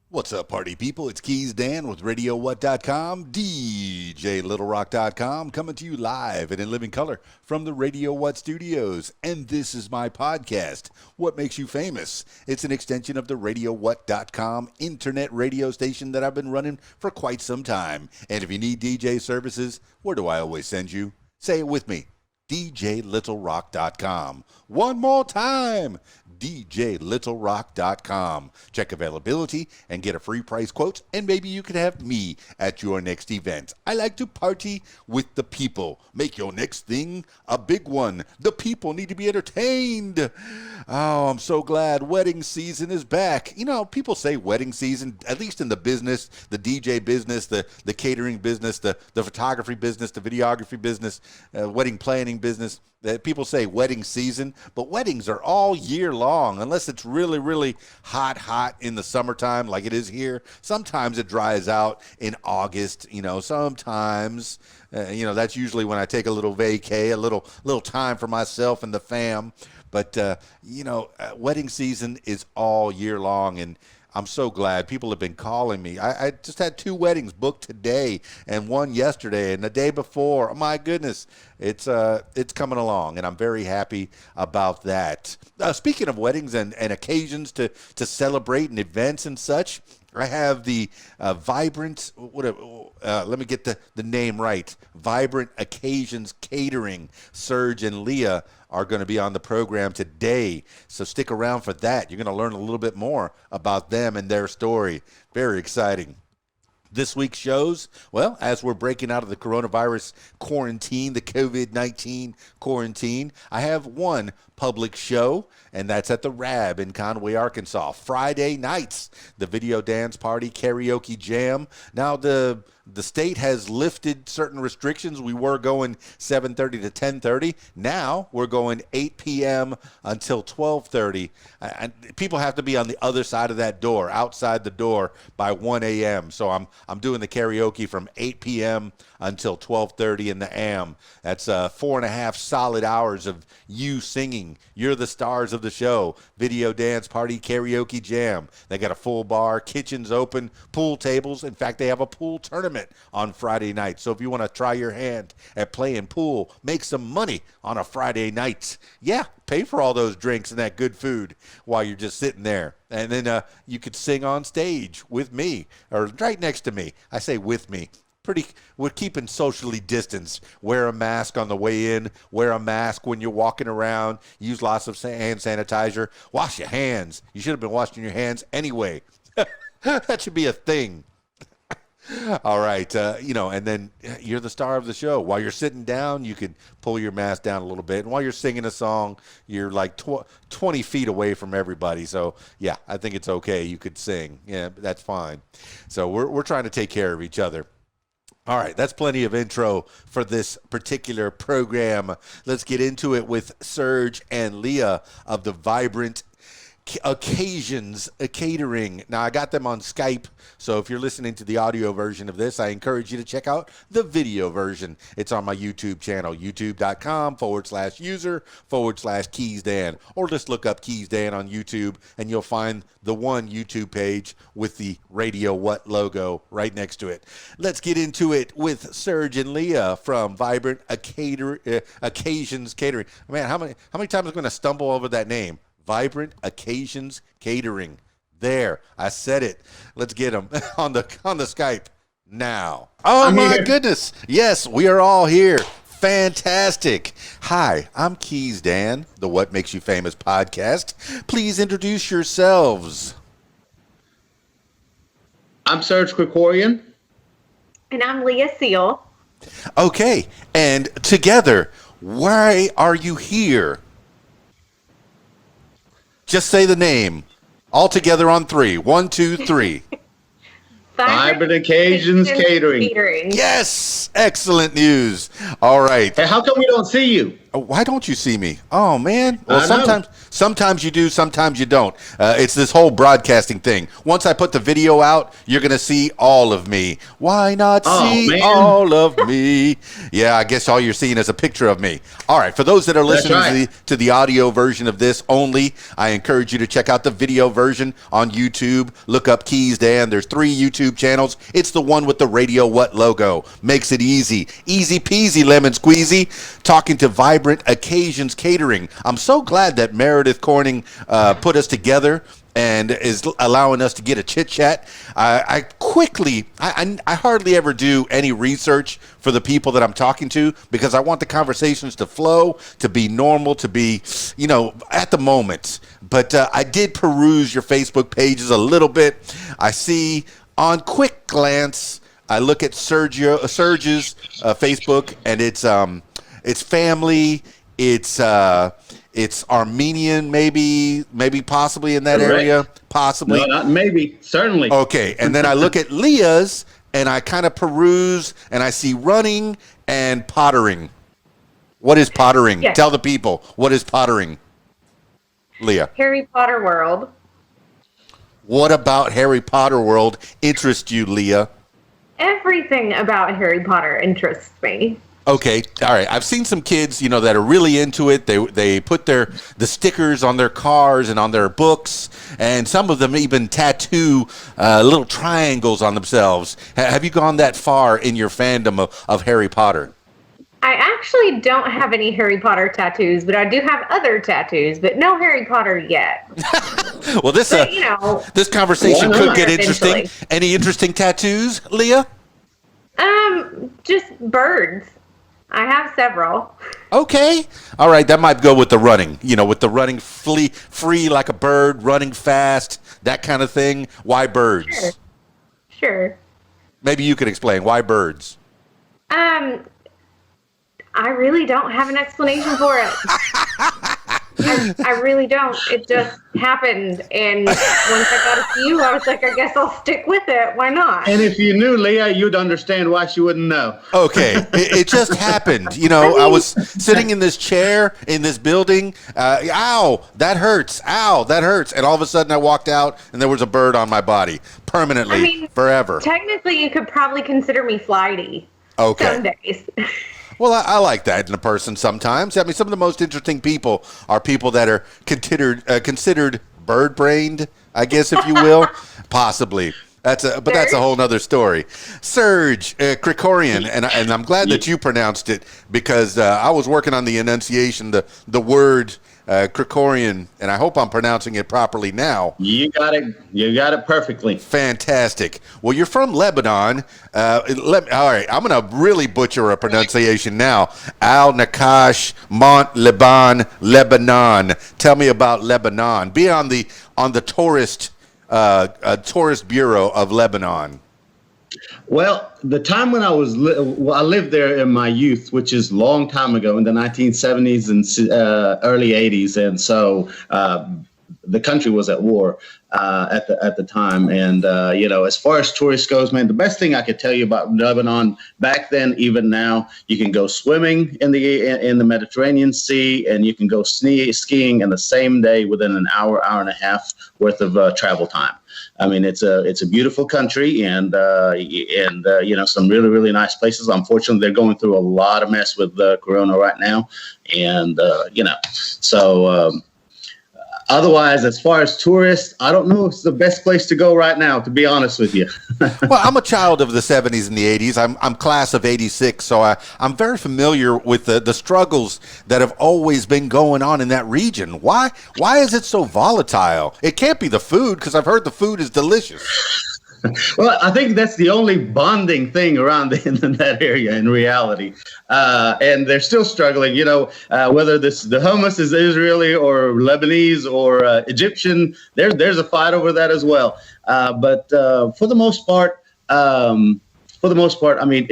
What's up, party people? It's Keys Dan with RadioWhat.com, DJLittleRock.com, coming to you live and in living color from the Radio What studios. And this is my podcast, What Makes You Famous. It's an extension of the RadioWhat.com internet radio station that I've been running for quite some time. And if you need DJ services, where do I always send you? Say it with me, DJLittleRock.com. One more time, DJLittleRock.com. Check availability and get a free price quote, and maybe you can have me at your next event. I like to party with the people. Make your next thing a big one. The people need to be entertained. Oh, I'm so glad wedding season is back. You know, people say wedding season, at least in the business, the DJ business, the catering business, the photography business, the videography business, wedding planning business. People say wedding season, but weddings are all year long, unless it's really, really hot in the summertime like it is here. Sometimes it dries out in August, sometimes, that's usually when I take a little vacay, a little time for myself and the fam. But, wedding season is all year long, and I'm so glad people have been calling me. I just had 2 weddings booked today and one yesterday and the day before. Oh, my goodness, it's coming along, and I'm very happy about that. Speaking of weddings and occasions to celebrate and events and such, I have the Vibrant, let me get the name right, Vibrant Occasions Catering. Serge and Leah are going to be on the program today, so stick around for that. You're going to learn a little bit more about them and their story. Very exciting. This week's shows, well, as we're breaking out of the coronavirus quarantine, the COVID-19 quarantine, I have one public show, and that's at the Rab in Conway, Arkansas. Friday nights, the video dance party karaoke jam. Now, the state has lifted certain restrictions. We were going 7:30 to 10:30. Now we're going 8 p.m. until 12:30. And people have to be on the other side of that door, outside the door, by 1 a.m. So I'm doing the karaoke from 8 p.m. until 12:30 in the AM. That's 4.5 solid hours of you singing. You're the stars of the show. Video dance party karaoke jam. They got a full bar, kitchens open, pool tables. In fact, they have a pool tournament on Friday night. So if you want to try your hand at playing pool, make some money on a Friday night. Yeah, pay for all those drinks and that good food while you're just sitting there. And then you could sing on stage with me or right next to me. I say with me. We're keeping socially distanced. Wear a mask on the way in. Wear a mask when you're walking around. Use lots of hand sanitizer. Wash your hands. You should have been washing your hands anyway. That should be a thing. All right, and then you're the star of the show. While you're sitting down, you can pull your mask down a little bit. And while you're singing a song, you're like 20 feet away from everybody. So, yeah, I think it's okay. You could sing. Yeah, that's fine. So we're trying to take care of each other. All right, that's plenty of intro for this particular program. Let's get into it with Serge and Leah of the Vibrant Occasions Catering. Now, I got them on Skype, so if you're listening to the audio version of this, I encourage you to check out the video version. It's on my YouTube channel, youtube.com/user/KeysDan, or just look up Keys Dan on YouTube, and you'll find the one YouTube page with the Radio What logo right next to it. Let's get into it with Serge and Leah from Vibrant Occasions Catering. Man, how many times am I going to stumble over that name? Vibrant Occasions Catering. There, I said it. Let's get them on the Skype now. Oh, my goodness. Yes, we are all here. Fantastic. Hi, I'm Keys Dan, the What Makes You Famous podcast. Please introduce yourselves. I'm Serge Krikorian. And I'm Leah Seale. Okay, and together, why are you here? Just say the name. All together on 3. 1, 2, 3. Vibrant Occasions Catering. Yes! Excellent news. All right. Hey, how come we don't see you? Why don't you see me? Oh man. Well, I know. sometimes you do, sometimes you don't. It's this whole broadcasting thing. Once I put the video out, you're gonna see all of me. Why not Oh see man, all of me? Yeah, I guess all you're seeing is a picture of me. All right. For those that are that's listening right. to the audio version of this only, I encourage you to check out the video version on YouTube. Look up Keys Dan. There's 3 YouTube channels. It's the one with the Radio What logo. Makes it easy. Easy peasy lemon squeezy. Talking to Vibrant Occasions Catering. I'm so glad that Meredith Corning put us together and is allowing us to get a chit chat. I hardly ever do any research for the people that I'm talking to because I want the conversations to flow, to be normal, to be, at the moment. But I did peruse your Facebook pages a little bit. I see on quick glance, I look at Serge's Facebook, and it's family. It's Armenian, maybe possibly in that Correct. area, possibly. No, not maybe. Certainly. Okay, and then I look at Leah's, and I kind of peruse, and I see running and pottering. What is pottering? Yes. Tell the people, what is pottering, Leah? Harry Potter world. What about Harry Potter world interests you, Leah? Everything about Harry Potter interests me. Okay, all right. I've seen some kids, that are really into it. They put the stickers on their cars and on their books, and some of them even tattoo little triangles on themselves. Have you gone that far in your fandom of Harry Potter? I actually don't have any Harry Potter tattoos, but I do have other tattoos, but no Harry Potter yet. Well, this this conversation Why could not? get interesting. Eventually. Any interesting tattoos, Leah? Just birds. I have several. Okay. All right. That might go with the running, with the running free like a bird, running fast, that kind of thing. Why birds? Sure. Maybe you could explain why birds. I really don't have an explanation for it. I really don't. It just happened, and once I got a few, I was like, I guess I'll stick with it. Why not? And if you knew Leah, you'd understand why she wouldn't know. Okay, it just happened. I was sitting in this chair in this building. Ow, that hurts. Ow, that hurts. And all of a sudden I walked out and there was a bird on my body permanently, forever. Technically, you could probably consider me flighty. Okay. Some days. Well, I like that in a person sometimes. I mean, some of the most interesting people are people that are considered bird-brained, I guess, if you will, possibly. That's a whole nother story. Serge Krikorian, and I'm glad that you pronounced it because I was working on the enunciation, the word Krikorian, and I hope I'm pronouncing it properly now. You got it perfectly. Fantastic. Well, you're from Lebanon. All right, I'm going to really butcher a pronunciation now. Al Nakash, Mont Lebanon. Tell me about Lebanon. Be on the tourist bureau of Lebanon. Well, the time when I lived there in my youth, which is a long time ago in the 1970s and early 80s. And so the country was at war at the time. And, as far as tourists goes, man, the best thing I could tell you about Lebanon back then, even now, you can go swimming in the Mediterranean Sea, and you can go skiing in the same day within an hour and a half worth of travel time. I mean, it's a beautiful country and some really, really nice places. Unfortunately, they're going through a lot of mess with Corona right now. And, otherwise, as far as tourists, I don't know if it's the best place to go right now, to be honest with you. Well, I'm a child of the 70s and the 80s. I'm class of 86, so I'm very familiar with the struggles that have always been going on in that region. Why is it so volatile? It can't be the food, because I've heard the food is delicious. Well, I think that's the only bonding thing around in that area in reality. And they're still struggling, whether the hummus is Israeli or Lebanese or Egyptian, there's a fight over that as well. But for the most part, I mean,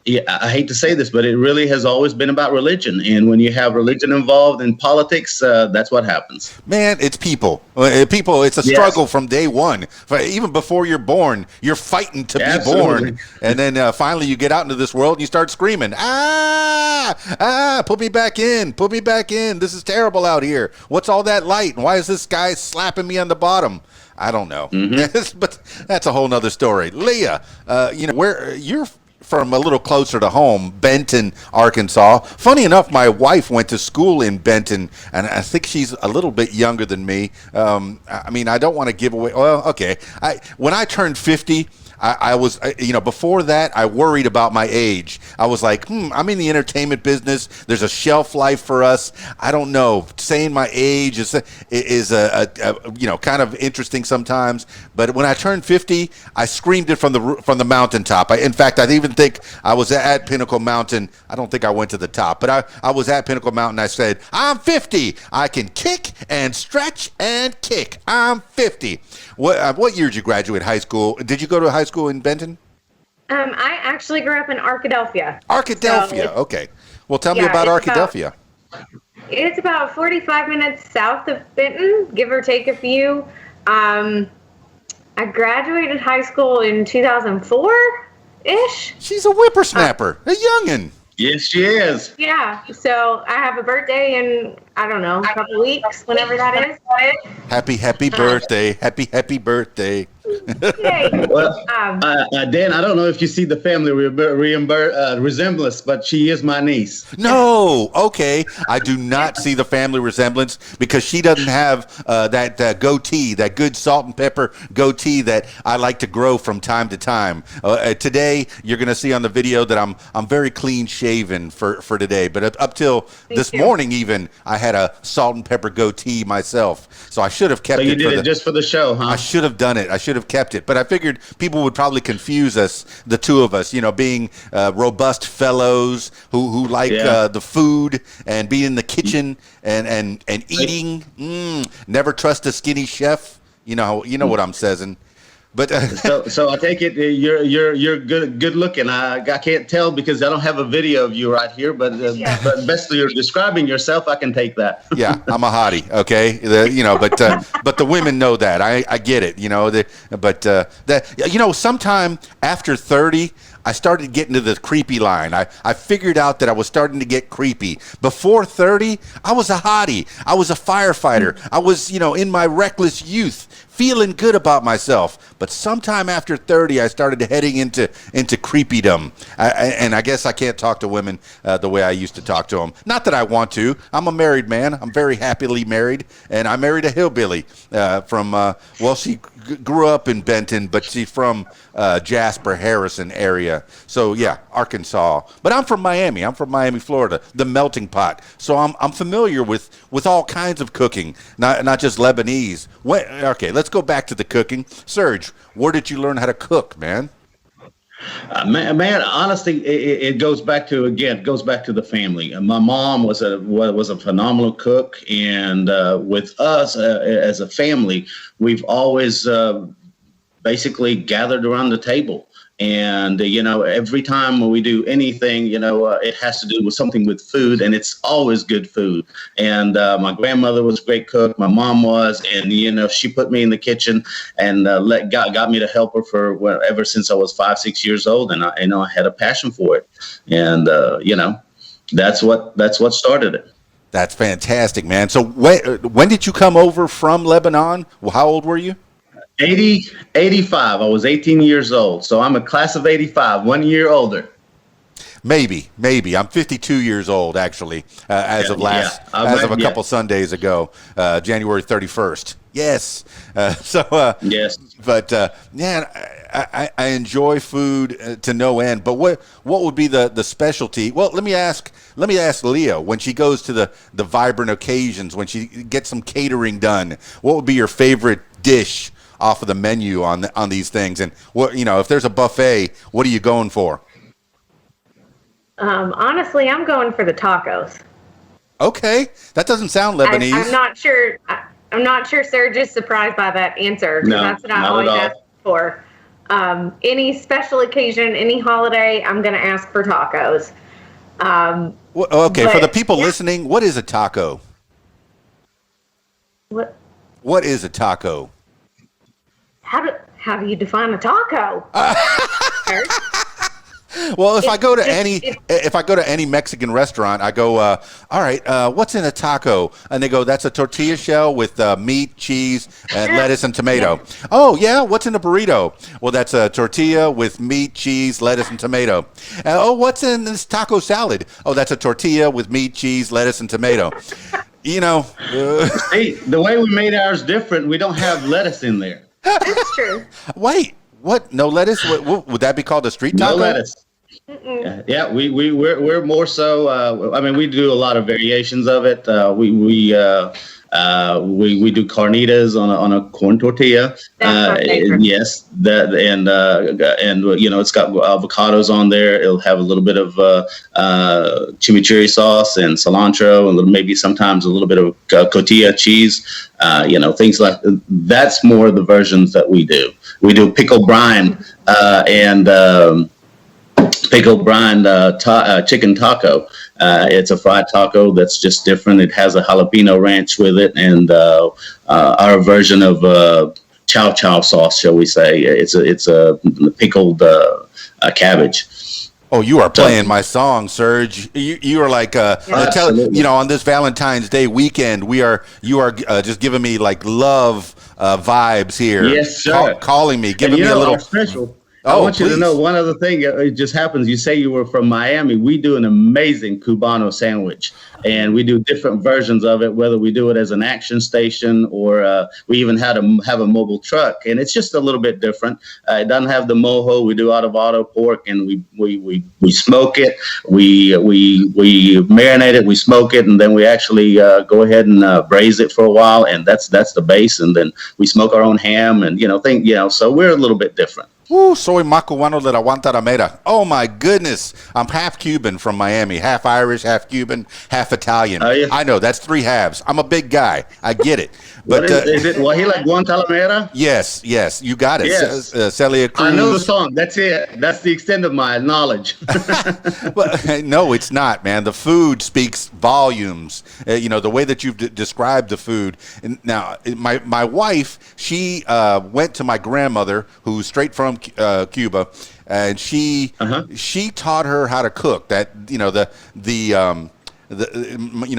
Yeah, I hate to say this, but it really has always been about religion. And when you have religion involved in politics, that's what happens. Man, it's people. People, it's a Yes, struggle from day one. Even before you're born, you're fighting to be absolutely. born. And then finally you get out into this world and you start screaming, put me back in. Put me back in. This is terrible out here. What's all that light? And why is this guy slapping me on the bottom? I don't know. But that's a whole nother story. Leah, where you're from a little closer to home, Benton, Arkansas. Funny enough, my wife went to school in Benton, and I think she's a little bit younger than me. I mean, I don't want to give away. Well, okay. When I turned 50, I was, before that, I worried about my age. I was like, I'm in the entertainment business. There's a shelf life for us. I don't know. Saying my age is kind of interesting sometimes. But when I turned 50, I screamed it from the mountaintop. In fact, I even think I was at Pinnacle Mountain. I don't think I went to the top, but I was at Pinnacle Mountain. I said, I'm 50. I can kick and stretch and kick. I'm 50. What year did you graduate high school? Did you go to high school in Benton? I actually grew up in Arkadelphia. Arkadelphia. Okay. Well, tell me about Arkadelphia. It's about 45 minutes south of Benton, give or take a few. I graduated high school in 2004-ish. She's a whippersnapper, a youngin'. Yes, she is. Yeah. So I have a birthday in, I don't know, a couple weeks, whenever that is. Happy birthday. Happy birthday. Yay. Well, Dan, I don't know if you see the family resemblance, but she is my niece. No, okay. I do not see the family resemblance because she doesn't have that goatee, that good salt and pepper goatee that I like to grow from time to time. Today, you're going to see on the video that I'm very clean shaven for today. But up till this morning, even I had a salt and pepper goatee myself, so I should have kept it. So you did it just for the show, huh? I should have done it. I should have kept it, but I figured people would probably confuse us, the two of us, being robust fellows who like the food and be in the kitchen and eating. Never trust a skinny chef. You know what I'm saying. But so I take it you're good looking. I can't tell because I don't have a video of you right here. But best you're describing yourself, I can take that. Yeah, I'm a hottie. Okay, but the women know that. I get it. Sometime after 30. I started getting to the creepy line. I figured out that I was starting to get creepy. Before 30, I was a hottie. I was a firefighter. I was, in my reckless youth, feeling good about myself. But sometime after 30, I started heading into creepydom. And I guess I can't talk to women the way I used to talk to them. Not that I want to. I'm a married man. I'm very happily married. And I married a hillbilly she grew up in Benton, but she's from Jasper, Harrison area. So yeah, Arkansas. But I'm from Miami. I'm from Miami, Florida, the melting pot. So I'm familiar with all kinds of cooking, not just Lebanese. Okay, let's go back to the cooking. Serge, where did you learn how to cook, man? Man, honestly, it goes back to the family. My mom was a phenomenal cook, and with us as a family, we've always basically gathered around the table. And, every time when we do anything, it has to do with something with food, and it's always good food. And my grandmother was a great cook. My mom was, and, she put me in the kitchen and got me to help her ever since I was 5-6 years old. And I had a passion for it. And, that's what started it. That's fantastic, man. So when did you come over from Lebanon? Well, how old were you? 85. I was 18 years old. So I'm a class of 85, 1 year older. Maybe. I'm 52 years old, actually, as of a couple Sundays ago, January 31st. Yes. Yes. But I enjoy food to no end. But what would be the specialty? Well, let me ask Leah, when she goes to the vibrant occasions, when she gets some catering done, what would be your favorite dish off of the menu on these things? And if there's a buffet, what are you going for? Honestly, I'm going for the tacos. Okay, that doesn't sound Lebanese. I'm not sure. I'm not sure Serge is surprised by that answer, because that's what I always ask for. Any special occasion, any holiday, I'm going to ask for tacos. Well, okay, for the people yeah. listening, what is a taco? What is a taco? How do you define a taco? Well, if I go to any Mexican restaurant, I go, all right, what's in a taco? And they go, that's a tortilla shell with meat, cheese, and lettuce and tomato. Oh, yeah, what's in a burrito? Well, that's a tortilla with meat, cheese, lettuce, and tomato. Oh, what's in this taco salad? Oh, that's a tortilla with meat, cheese, lettuce, and tomato. You know. Hey, the way we made ours different, we don't have lettuce in there. That's true. Wait, what? No lettuce? Would that be called a street taco? No lettuce. Yeah, we're more so. I mean, we do a lot of variations of it. We do carnitas on a corn tortilla. Yes, that and you know, it's got avocados on there. It'll have a little bit of chimichurri sauce and cilantro, and maybe sometimes a little bit of cotija cheese. You know, things like that's more the versions that we do. We do pickle brine and pickled brine chicken taco. It's a fried taco that's just different. It has a jalapeno ranch with it, and our version of chow chow sauce, shall we say? It's a pickled cabbage. Oh, you are playing my song, Serge. You are like, you know, on this Valentine's Day weekend, you are just giving me like love vibes here. Yes, sir. Calling me, giving me a little special. I want you to know one other thing. It just happens. You say you were from Miami. We do an amazing Cubano sandwich, and we do different versions of it, whether we do it as an action station or we even have a mobile truck. And it's just a little bit different. It doesn't have the mojo. We do out of auto pork, and we smoke it. We marinate it. We smoke it, and then we actually go ahead and braise it for a while. And that's the base. And then we smoke our own ham, and so we're a little bit different. Woo, soy macuano de la Guantanamera. Oh, my goodness. I'm half Cuban from Miami, half Irish, half Cuban, half Italian. I know, that's three halves. I'm a big guy. I get it. But is it Wahila Guantanamera? Yes, you got it. Yes. Celia Cruz. I know the song. That's it. That's the extent of my knowledge. Well, no, it's not, man. The food speaks volumes. You know, the way that you've described the food. And now, my wife, she went to my grandmother, who's straight from Cuba, and she taught her how to cook. That, you know,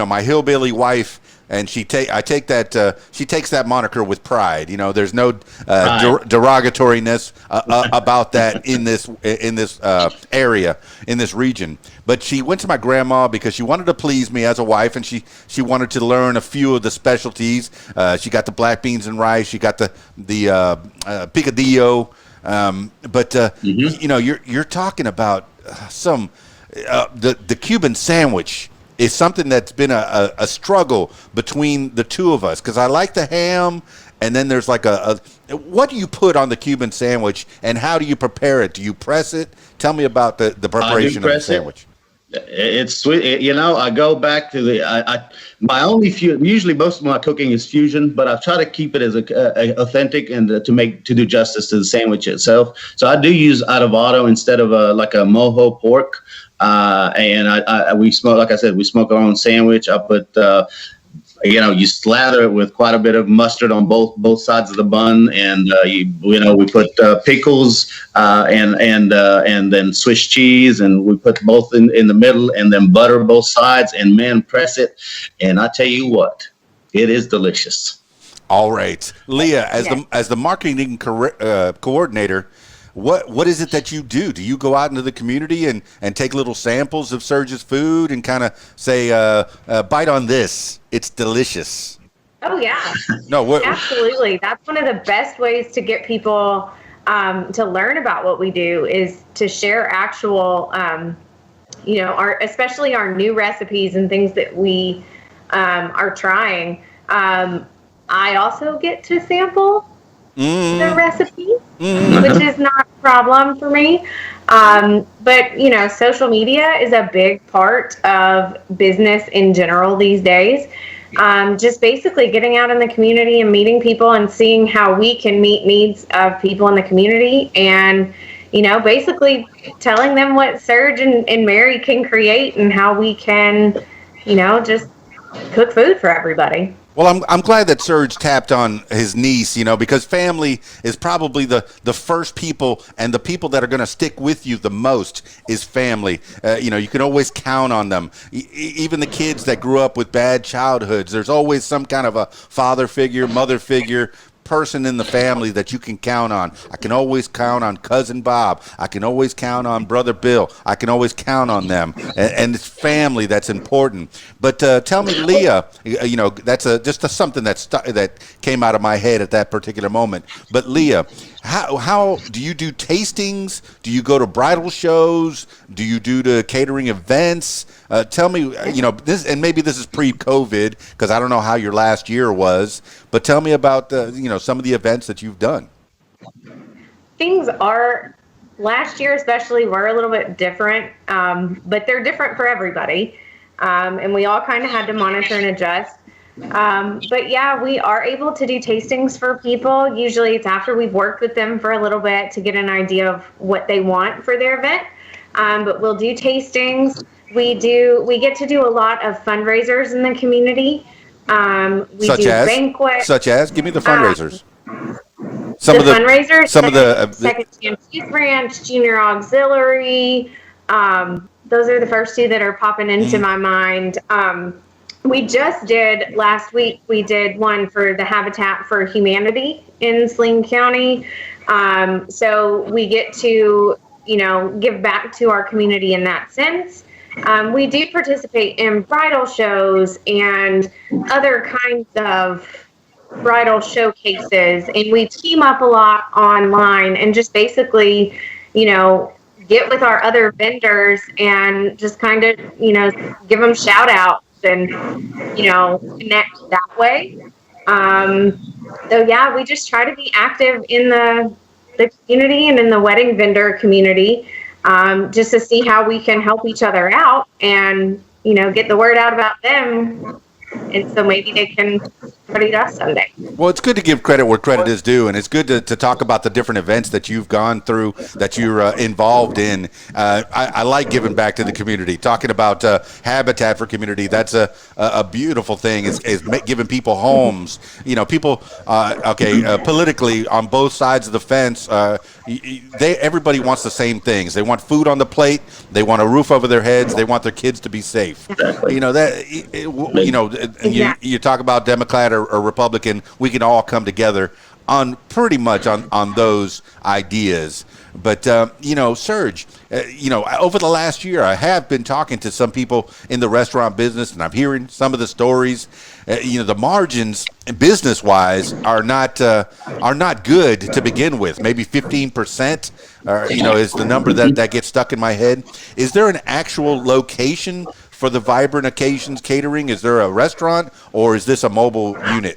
my hillbilly wife. And she takes that moniker with pride. You know, there's no derogatoriness about that in this area, in this region. But she went to my grandma because she wanted to please me as a wife, and she wanted to learn a few of the specialties. She got the black beans and rice. She got the picadillo. You know, you're talking about the Cuban sandwich. Is something that's been a struggle between the two of us, because I like the ham, and then there's like what do you put on the Cuban sandwich, and how do you prepare it? Do you press it? Tell me about the preparation of the sandwich. It's sweet. You know, I go back to usually most of my cooking is fusion, but I try to keep it as authentic and to do justice to the sandwich itself. So I do use out of auto instead of like a mojo pork. And we smoke, like I said, we smoke our own sandwich. I put, you slather it with quite a bit of mustard on both sides of the bun, and we put pickles and then Swiss cheese, and we put both in the middle, and then butter both sides, and press it. And I tell you what, it is delicious. All right, Leah, as the marketing coordinator. What is it that you do? Do you go out into the community and take little samples of Serge's food and kind of say, bite on this, it's delicious? Oh, yeah. No, absolutely. That's one of the best ways to get people to learn about what we do, is to share actual, especially our new recipes and things that we are trying. I also get to sample the recipes, which is not a problem for me. But, social media is a big part of business in general these days. just basically getting out in the community and meeting people and seeing how we can meet needs of people in the community, and basically telling them what Serge and Mary can create and how we can just cook food for everybody. Well, I'm glad that Serge tapped on his niece, because family is probably the first people, and the people that are going to stick with you the most is family. You can always count on them. Even the kids that grew up with bad childhoods, there's always some kind of a father figure, mother figure, person in the family that you can count on. I can always count on cousin Bob. I can always count on brother Bill. I can always count on them, and it's family that's important. But tell me, Leah, that's just something that came out of my head at that particular moment. But Leah, how do you do tastings? Do you go to bridal shows? Do you do the catering events? Tell me, this, and maybe this is pre-COVID, because I don't know how your last year was, but tell me about, some of the events that you've done. Things last year especially, were a little bit different, but they're different for everybody. And we all kind of had to monitor and adjust. But yeah, we are able to do tastings for people. Usually it's after we've worked with them for a little bit to get an idea of what they want for their event. But we'll do tastings. We get to do a lot of fundraisers in the community. We do banquets. Such as? Give me the fundraisers. Fundraisers. Second Chance Youth Ranch, Junior Auxiliary. Those are the first two that are popping into my mind. We just did last week. We did one for the Habitat for Humanity in Saline County. So we get to give back to our community in that sense. We do participate in bridal shows and other kinds of bridal showcases, and we team up a lot online and just basically, get with our other vendors and just kind of, give them shout outs and, connect that way. So yeah, we just try to be active in the community and in the wedding vendor community, just to see how we can help each other out and, get the word out about them. And so maybe they can party to us someday. Well, it's good to give credit where credit is due, and it's good to talk about the different events that you've gone through, that you're involved in. I like giving back to the community. Talking about Habitat for Community, that's a beautiful thing. Is giving people homes. People. Politically, on both sides of the fence, everybody wants the same things. They want food on the plate. They want a roof over their heads. They want their kids to be safe. Exactly. You talk about Democrat or Republican, we can all come together on pretty much on those ideas. But, Serge, over the last year, I have been talking to some people in the restaurant business, and I'm hearing some of the stories. The margins business-wise are not good to begin with. Maybe 15%, is the number that gets stuck in my head. Is there an actual location for the Vibrant Occasions Catering? Is there a restaurant, or is this a mobile unit?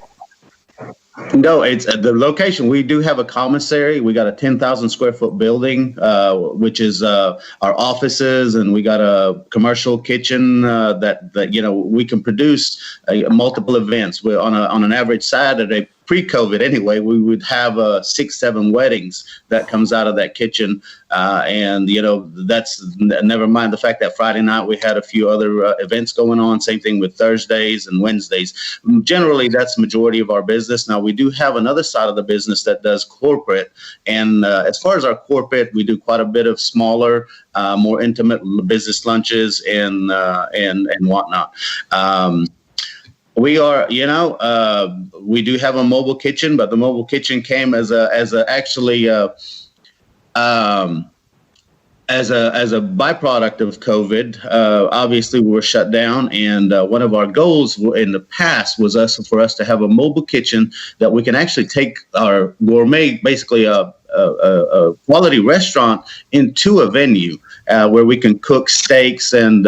No, it's the location. We do have a commissary. We got a 10,000 square foot building, which is our offices, and we got a commercial kitchen that we can produce multiple events. We're on an average Saturday. Pre-COVID anyway, we would have 6-7 weddings that comes out of that kitchen. And that's never mind the fact that Friday night we had a few other events going on. Same thing with Thursdays and Wednesdays. Generally, that's the majority of our business. Now, we do have another side of the business that does corporate. And as far as our corporate, we do quite a bit of smaller, more intimate business lunches and whatnot. We are, we do have a mobile kitchen, but the mobile kitchen came as a byproduct of COVID. Obviously, we were shut down, and one of our goals in the past was for us to have a mobile kitchen that we can actually take our gourmet, basically a quality restaurant, into a venue where we can cook steaks and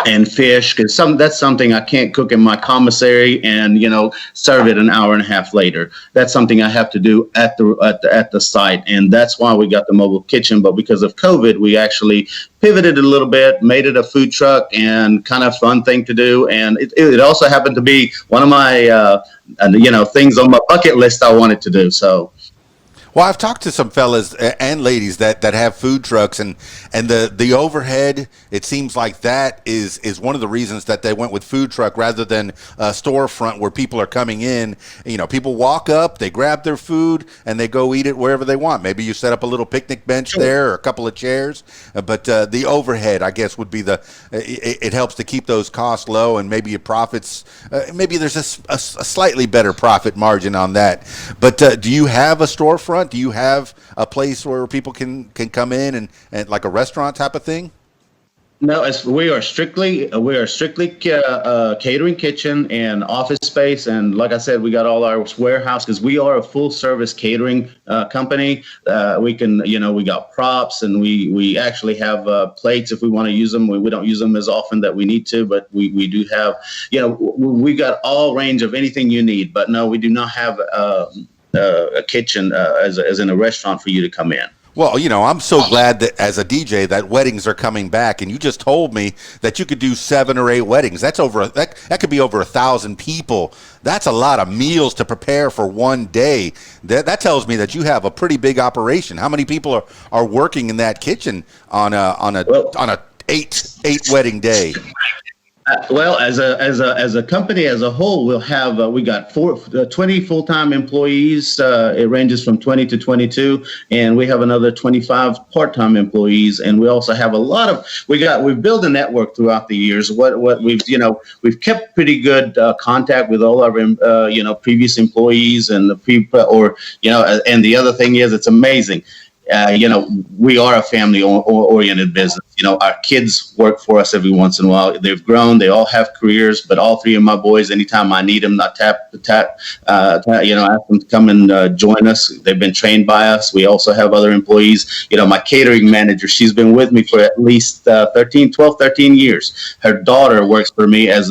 and fish, because that's something I can't cook in my commissary and serve it an hour and a half later. That's something I have to do at the site, and that's why we got the mobile kitchen. But because of COVID, we actually pivoted a little bit, made it a food truck, and kind of fun thing to do. And it also happened to be one of my things on my bucket list I wanted to do. So. Well, I've talked to some fellas and ladies that have food trucks, and the overhead, it seems like that is one of the reasons that they went with food truck rather than a storefront where people are coming in. People walk up, they grab their food, and they go eat it wherever they want. Maybe you set up a little picnic bench there or a couple of chairs, but the overhead, I guess, would be it helps to keep those costs low, and maybe your profits, maybe there's a slightly better profit margin on that. But do you have a storefront? Do you have a place where people can come in and like a restaurant type of thing? No, we are strictly catering kitchen and office space, and like I said, we got all our warehouse because we are a full service catering company. We got props, and we actually have plates if we want to use them. We don't use them as often that we need to, but we do have we got all range of anything you need. But no, we do not have a kitchen as in a restaurant for you to come in. Well, I'm so glad that as a DJ that weddings are coming back, and you just told me that you could do 7 or 8 weddings. That's that could be over 1,000 people. That's a lot of meals to prepare for one day. That tells me that you have a pretty big operation. How many people are working in that kitchen on a 8 wedding day? Well, as a company as a whole, we got 20 full-time employees. It ranges from 20 to 22, and we have another 25 part-time employees. And we also have we've built a network throughout the years. What we've kept pretty good contact with all our previous employees and the people, and the other thing is, it's amazing. We are a family-oriented business. Our kids work for us every once in a while. They've grown. They all have careers, but all 3 of my boys, anytime I need them, I ask them to come and join us. They've been trained by us. We also have other employees. My catering manager, she's been with me for at least 13 years. Her daughter works for me as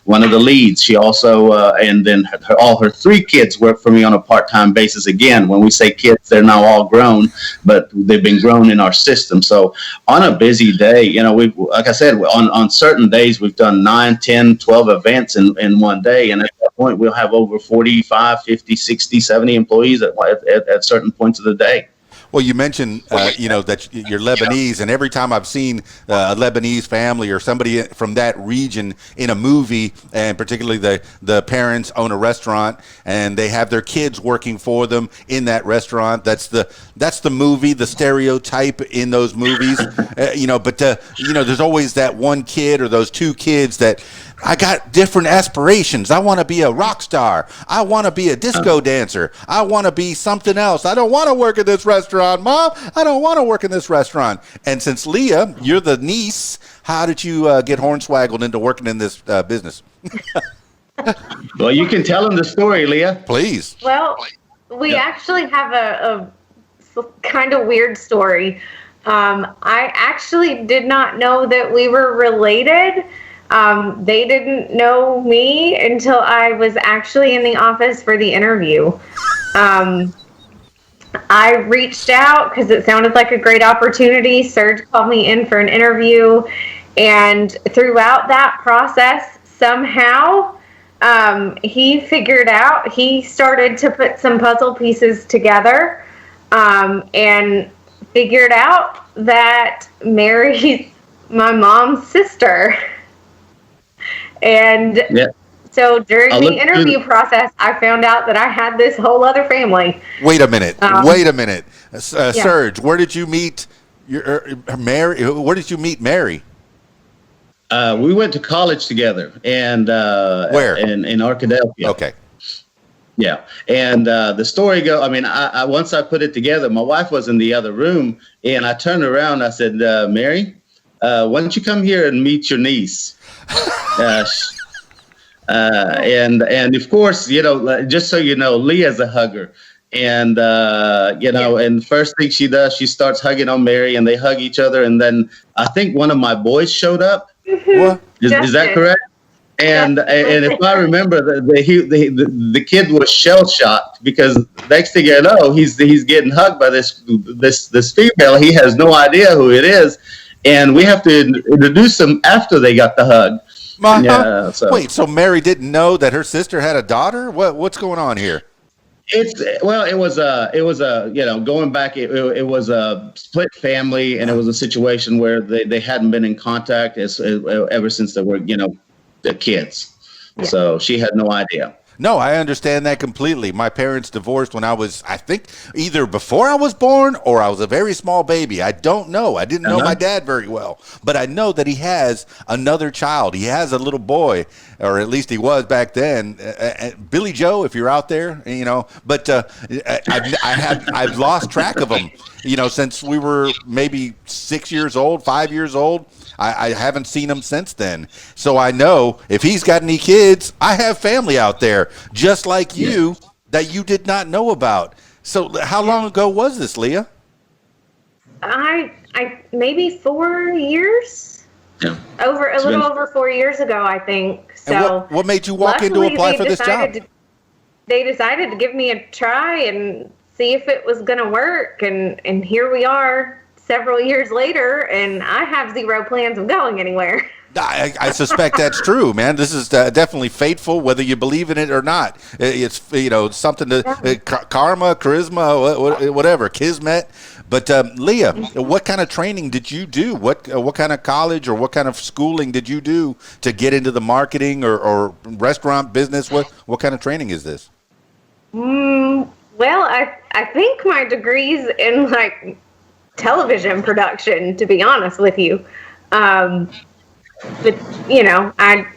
one of the leads. She also, and then all her 3 kids work for me on a part-time basis. Again, when we say kids, they're now all grown, but they've been grown in our system. So on a busy day, like I said, on certain days, we've done 9, 10, 12 events in one day. And at that point, we'll have over 45, 50, 60, 70 employees at certain points of the day. Well, you mentioned, that you're Lebanese, and every time I've seen a Lebanese family or somebody from that region in a movie, and particularly the parents own a restaurant and they have their kids working for them in that restaurant. That's the movie, the stereotype in those movies, But there's always that one kid or those 2 kids that. I got different aspirations. I want to be a rock star. I want to be a disco dancer. I want to be something else. I don't want to work in this restaurant, Mom. I don't want to work in this restaurant. And since Leah, you're the niece, how did you get hornswaggled into working in this business? Well, you can tell them the story, Leah. Please. Well, we actually have a kind of weird story. I actually did not know that we were related. They didn't know me until I was actually in the office for the interview. I reached out because it sounded like a great opportunity. Serge called me in for an interview, and throughout that process, somehow, he started to put some puzzle pieces together, and figured out that Mary's my mom's sister. And so during the interview process, I found out that I had this whole other family. Wait a minute. Serge, where did you meet Mary? Where did you meet Mary? We went to college together, and where? In Arkadelphia. Okay. Yeah, and the story goes. I mean, I once I put it together, my wife was in the other room, and I turned around. I said, "Mary, why don't you come here and meet your niece?" And of course, just so you know, Leah's a hugger. And, and first thing she does, she starts hugging on Mary, and they hug each other. And then I think one of my boys showed up, What? Is that correct? And if I remember, the kid was shell shocked because next thing you know, he's getting hugged by this female. He has no idea who it is, and we have to introduce him after they got the hug. Yeah. So. Wait, so Mary didn't know that her sister had a daughter? What's going on here? It was going back. It was a split family, and it was a situation where they hadn't been in contact ever since they were the kids. Yeah. So she had no idea. No, I understand that completely. My parents divorced when I was, I think, either before I was born or I was a very small baby. I don't know. I didn't know my dad very well, but I know that he has another child. He has a little boy, or at least he was back then. Billy Joe, if you're out there, But I've lost track of him. Since we were maybe 6 years old, 5 years old. I haven't seen him since then. So I know if he's got any kids, I have family out there just like you that you did not know about. So how long ago was this, Leah? I maybe 4 years. Yeah. Over 4 years ago, I think. So and what made you walk in to apply for this job? They decided to give me a try and see if it was going to work, and here we are. Several years later, and I have zero plans of going anywhere. I suspect that's true, man. This is definitely fateful, whether you believe in it or not. It's something to karma, charisma, whatever, kismet. But Leah, what kind of training did you do? What kind of college or what kind of schooling did you do to get into the marketing or restaurant business? What kind of training is this? Well, I think my degree's in television production, to be honest with you. But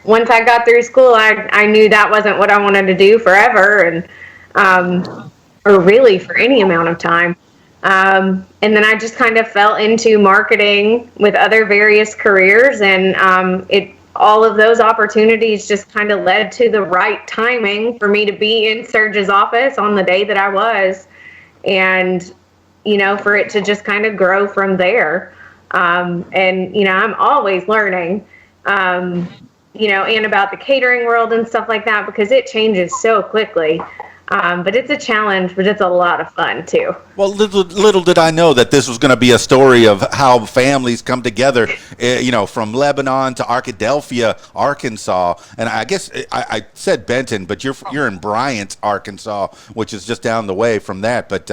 once I got through school, I knew that wasn't what I wanted to do forever, and or really for any amount of time. And then I just kind of fell into marketing with other various careers, and all of those opportunities just kind of led to the right timing for me to be in Serge's office on the day that I was, and for it to just kind of grow from there. And I'm always learning, and about the catering world and stuff like that, because it changes so quickly. But it's a challenge, but it's a lot of fun too. Well, little did I know that this was going to be a story of how families come together, from Lebanon to Arkadelphia, Arkansas. And I guess I said Benton, but you're in Bryant, Arkansas, which is just down the way from that. But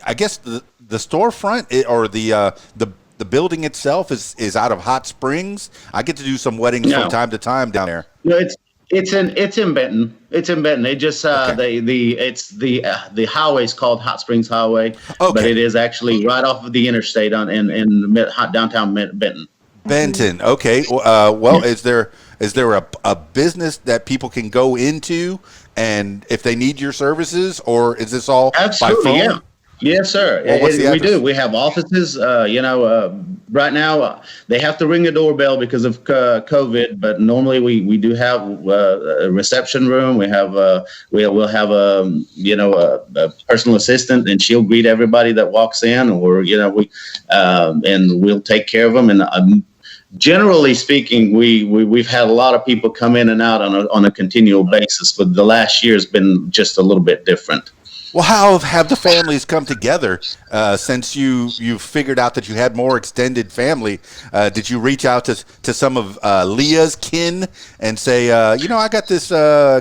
I guess the storefront or the building itself is out of Hot Springs. I get to do some weddings from time to time down there. No, it's in Benton. It's in Benton. They just the highway's called Hot Springs Highway, but it is actually right off of the interstate in downtown Benton. Benton. Okay. Well, is there a business that people can go into, and if they need your services, or is this all Absolutely, by phone? Yeah. Yes, sir. Well, we do. We have offices. Right now they have to ring a doorbell because of COVID. But normally we do have a reception room. We have we'll have a personal assistant, and she'll greet everybody that walks in, or and we'll take care of them. And generally speaking, we've had a lot of people come in and out on a continual basis. But the last year has been just a little bit different. Well, how have the families come together since you figured out that you had more extended family? Did you reach out to some of Leah's kin and say, I got this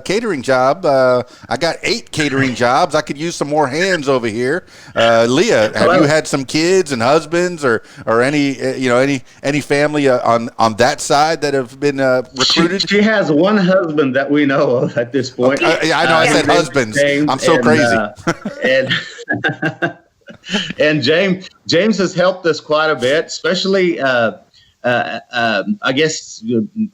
catering job. I got 8 catering jobs. I could use some more hands over here. Leah, have you had some kids and husbands or any family on that side that have been recruited? She has one husband that we know of at this point. I know I said husbands. I'm so crazy. And James has helped us quite a bit, especially I guess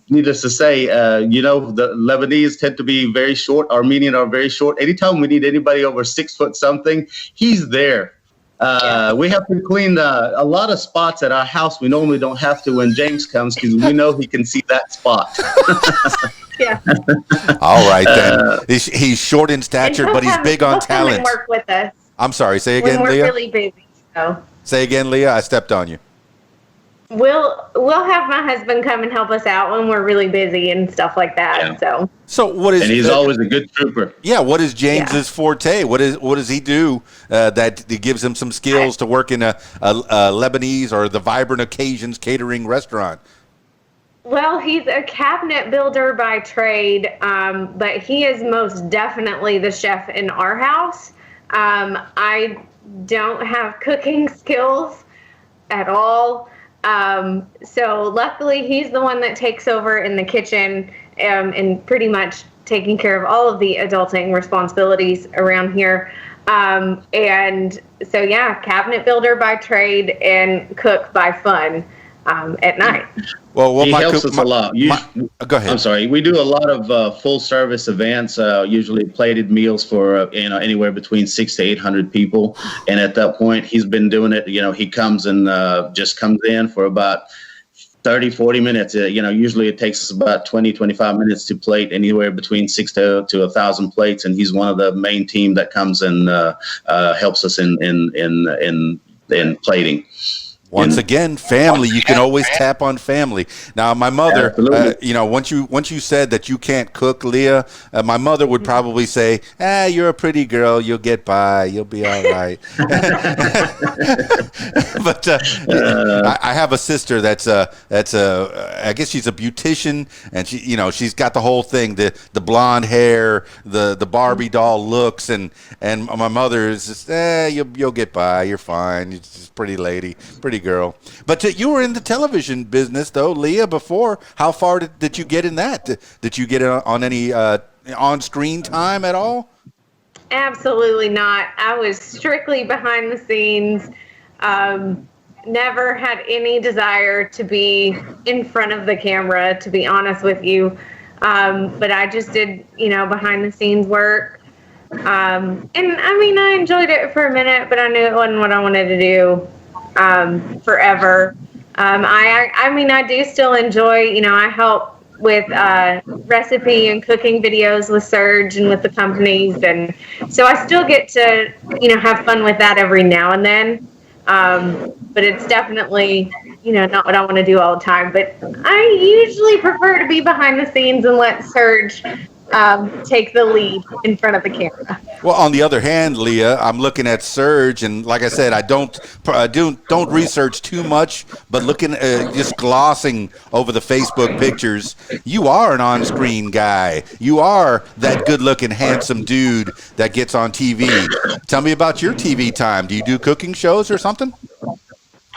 needless to say, the Lebanese tend to be very short. Armenian are very short. Anytime we need anybody over 6 foot something, he's there. We have to clean a lot of spots at our house. We normally don't have to when James comes because we know he can see that spot. Yeah. All right, then. He's short in stature, but he's big on talent. Work with us. I'm sorry. Say again, when we're Leah. Really busy. So. Say again, Leah. I stepped on you. We'll have my husband come and help us out when we're really busy and stuff like that. Yeah. So what is? And he's always a good trooper. Yeah. What is James's forte? What does he do that gives him some skills to work in a Lebanese or the vibrant Occasions Catering restaurant? Well, he's a cabinet builder by trade, but he is most definitely the chef in our house. I don't have cooking skills at all. So luckily he's the one that takes over in the kitchen, and pretty much taking care of all of the adulting responsibilities around here. And so, yeah, cabinet builder by trade and cook by fun, at night. Well, he helps us a lot. Go ahead. I'm sorry. We do a lot of full service events, usually plated meals for anywhere between 600 to 800 people. And at that point, he's been doing it. He comes and just comes in for about 30, 40 minutes. Usually it takes us about 20, 25 minutes to plate anywhere between 600 to 1,000 plates. And he's one of the main team that comes and helps us in plating. Once again, family. You can always tap on family. Now, my mother, once you said that you can't cook, Leah, my mother would probably say, you're a pretty girl. You'll get by. You'll be all right. But I have a sister that's I guess she's a beautician, and she's got the whole thing, the blonde hair, the Barbie doll looks, and my mother is just, you'll get by. You're fine. You're just a pretty lady, pretty girl. But you were in the television business, though, Leah, before. How far did you get in that? Did you get on any on-screen time at all? Absolutely not. I was strictly behind the scenes. Never had any desire to be in front of the camera, to be honest with you. But I just did, behind the scenes work. And I mean, I enjoyed it for a minute, but I knew it wasn't what I wanted to do forever. I do still enjoy, I help with recipe and cooking videos with Serge and with the companies, and so I still get to have fun with that every now and then, but it's definitely not what I want to do all the time. But I usually prefer to be behind the scenes and let Serge take the lead in front of the camera. Well, on the other hand, Leah, I'm looking at Serge, and like I said, I don't research too much, but looking just glossing over the Facebook pictures, you are an on-screen guy. You are that good-looking, handsome dude that gets on TV. Tell me about your TV time. Do you do cooking shows or something?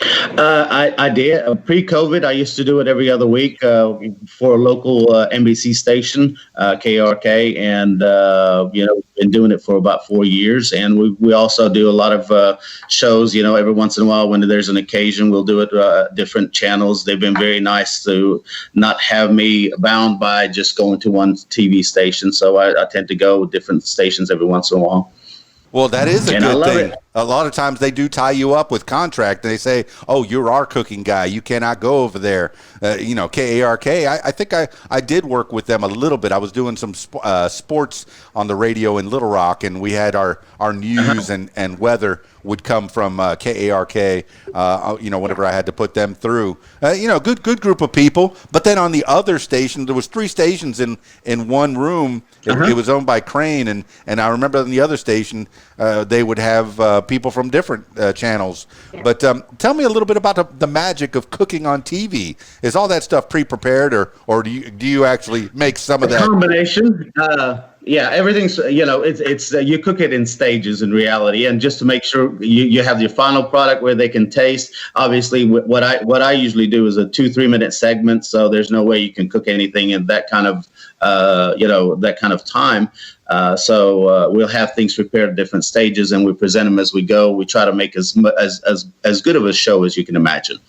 I did. Pre-COVID, I used to do it every other week for a local NBC station, KRK, and been doing it for about 4 years. And we also do a lot of shows. Every once in a while, when there's an occasion, we'll do it different channels. They've been very nice to not have me bound by just going to one TV station. So I tend to go with different stations every once in a while. Well, that is a good thing. It. A lot of times they do tie you up with contract, and they say, "Oh, you're our cooking guy. You cannot go over there." KARK. I think I did work with them a little bit. I was doing some sports on the radio in Little Rock, and we had our news and weather would come from KARK. Whenever I had to put them through, good group of people. But then on the other station, there was 3 stations in one room. It was owned by Crane, and I remember on the other station they would have people from different channels. Yeah. But tell me a little bit about the magic of cooking on TV. Is all that stuff pre-prepared, or do you actually make some of that? Combination. Yeah, everything's, it's you cook it in stages in reality, and just to make sure you have your final product where they can taste. Obviously, what I usually do is a 2-3 minute segment, so there's no way you can cook anything in that kind of time. So we'll have things prepared at different stages, and we present them as we go. We try to make as good of a show as you can imagine.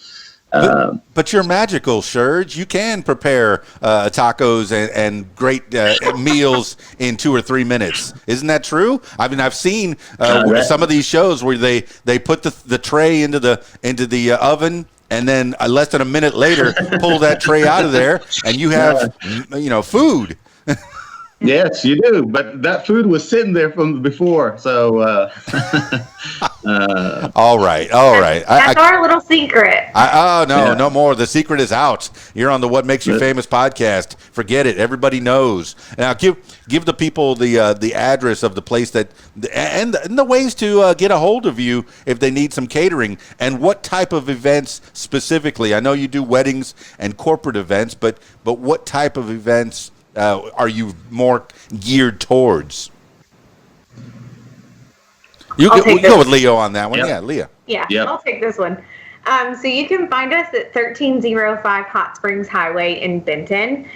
But you're magical, Serge. You can prepare tacos and great meals in 2 or 3 minutes. Isn't that true? I mean, I've seen some of these shows where they put the tray into the oven, and then less than a minute later pull that tray out of there, and you have food. Yes, you do. But that food was sitting there from before. So, All right. That's our little secret. No more. The secret is out. You're on the What Makes You Famous podcast. Forget it. Everybody knows. Now, give the people the address of the place and the ways to get a hold of you if they need some catering, and what type of events specifically. I know you do weddings and corporate events, but what type of events are you more geared towards? We'll go with Leo on that one. Yep. Yeah, Leah. Yeah, Yep. I'll take this one. So you can find us at 1305 Hot Springs Highway in Benton.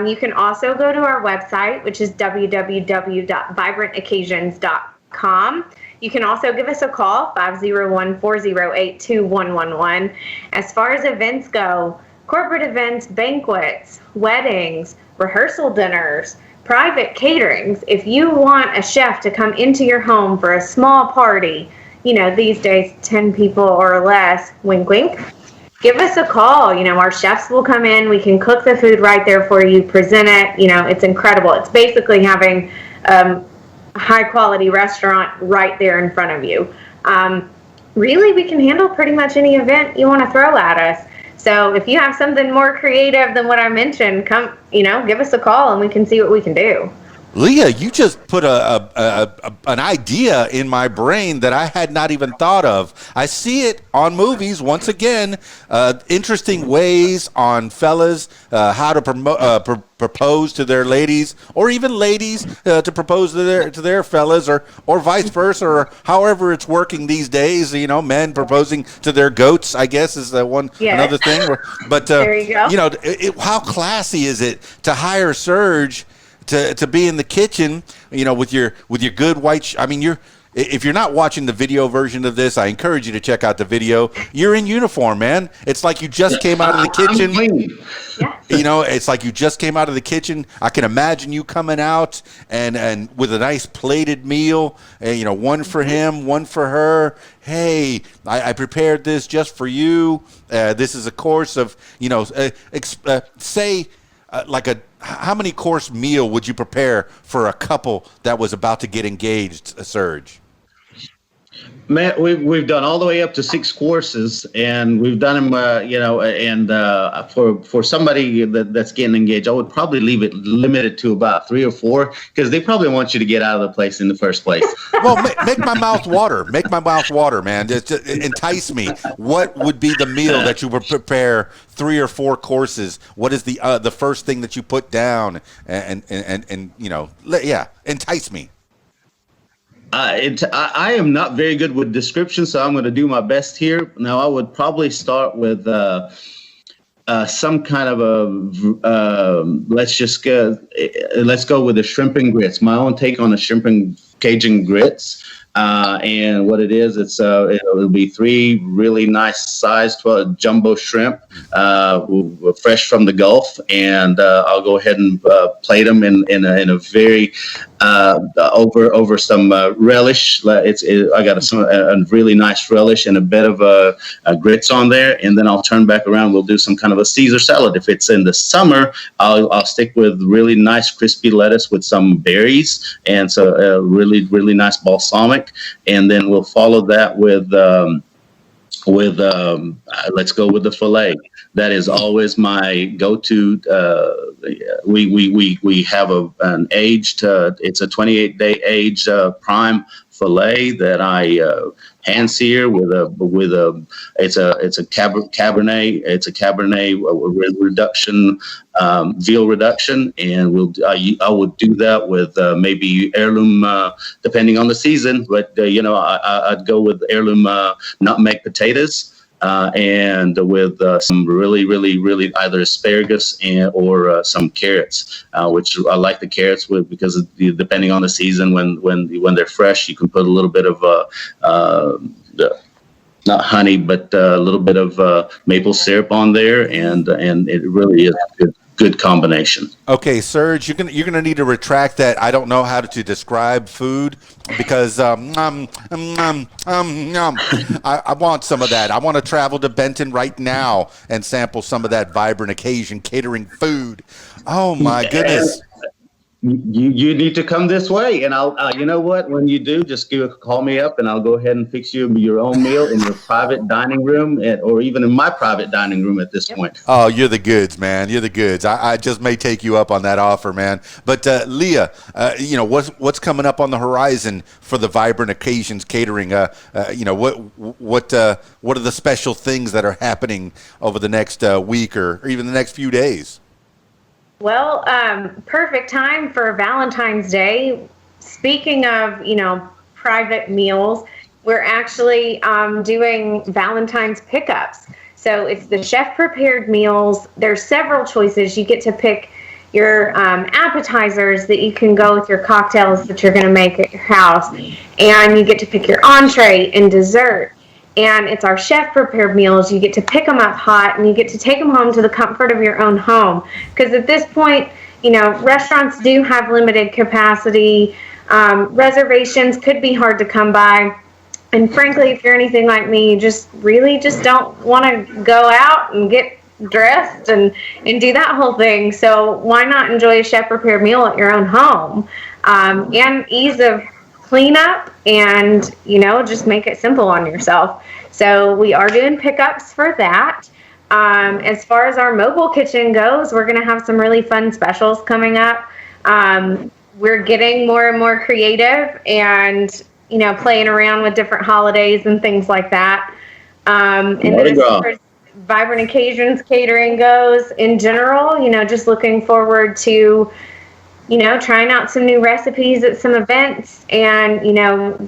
You can also go to our website, which is www.vibrantoccasions.com. You can also give us a call, 501-408-2111. As far as events go, corporate events, banquets, weddings, rehearsal dinners, private caterings. If you want a chef to come into your home for a small party, these days 10 people or less, wink wink, give us a call. Our chefs will come in, we can cook the food right there for you, present it. It's incredible. It's basically having a high quality restaurant right there in front of you. Really, we can handle pretty much any event you want to throw at us. So if you have something more creative than what I mentioned, come, give us a call and we can see what we can do. Leah, you just put an idea in my brain that I had not even thought of. I see it on movies, once again, interesting ways on fellas, how to propose to their ladies, or even ladies to propose to their fellas, or vice versa, or however it's working these days. Men proposing to their goats, I guess, is another thing. But there you go. How classy is it to hire Serge to be in the kitchen, with your good white. If you're not watching the video version of this, I encourage you to check out the video. You're in uniform, man. It's like you just came out of the kitchen. It's like you just came out of the kitchen. I can imagine you coming out and with a nice plated meal. One for him, one for her. Hey, I prepared this just for you. This is a course of, how many course meal would you prepare for a couple that was about to get engaged, Serge? Man, we've done all the way up to 6 courses, and we've done them, for somebody that's getting engaged, I would probably leave it limited to about 3 or 4, because they probably want you to get out of the place in the first place. Well, make my mouth water. Make my mouth water, man. Just entice me. What would be the meal that you would prepare 3 or 4 courses? What is the first thing that you put down? And entice me. I am not very good with description, so I'm going to do my best here. Now, I would probably start with some kind of let's go with the shrimp and grits. My own take on the shrimp and Cajun grits. And what it is, it'll be 3 really nice sized jumbo shrimp, fresh from the Gulf, and I'll go ahead and plate them in a very over some relish. I got a really nice relish and a bit of grits on there, and then I'll turn back around. We'll do some kind of a Caesar salad. If it's in the summer, I'll stick with really nice crispy lettuce with some berries, and so really nice balsamic, and then we'll follow that with let's go with the filet. That is always my go-to. We have an aged. It's a 28-day aged prime filet that I hand sear with a it's a Cabernet. It's a Cabernet reduction, veal reduction, and I would do that with maybe heirloom, depending on the season. But I'd go with heirloom nutmeg potatoes. And with some really either asparagus or some carrots, which I like the carrots with, because depending on the season, when they're fresh, you can put a little bit of not honey, but a little bit of maple syrup on there, and it really is a good combination. Okay, Serge, you're gonna need to retract that. I don't know how to describe food, because I want some of that. I want to travel to Benton right now and sample some of that vibrant occasion catering food. Oh my goodness. you need to come this way, and I'll you know what, when you do, just call me up and I'll go ahead and fix you your own meal in your private dining room, or even in my private dining room at this point. Oh, you're the goods, man. You're the goods. I just may take you up on that offer, man. But Leah, what's coming up on the horizon for the Vibrant Occasions Catering? What are the special things that are happening over the next week or even the next few days? Well, perfect time for Valentine's Day. Speaking of, private meals, we're actually doing Valentine's pickups. So it's the chef prepared meals. There's several choices. You get to pick your appetizers that you can go with your cocktails that you're going to make at your house. And you get to pick your entree and dessert. And it's our chef prepared meals. You get to pick them up hot and you get to take them home to the comfort of your own home. Because at this point, restaurants do have limited capacity. Reservations could be hard to come by. And frankly, if you're anything like me, you just don't want to go out and get dressed and do that whole thing. So why not enjoy a chef prepared meal at your own home? And ease of cleanup and, just make it simple on yourself. So we are doing pickups for that. As far as our mobile kitchen goes, we're going to have some really fun specials coming up. We're getting more and more creative and, playing around with different holidays and things like that. And then as far as Vibrant Occasions Catering goes in general, just looking forward to trying out some new recipes at some events and,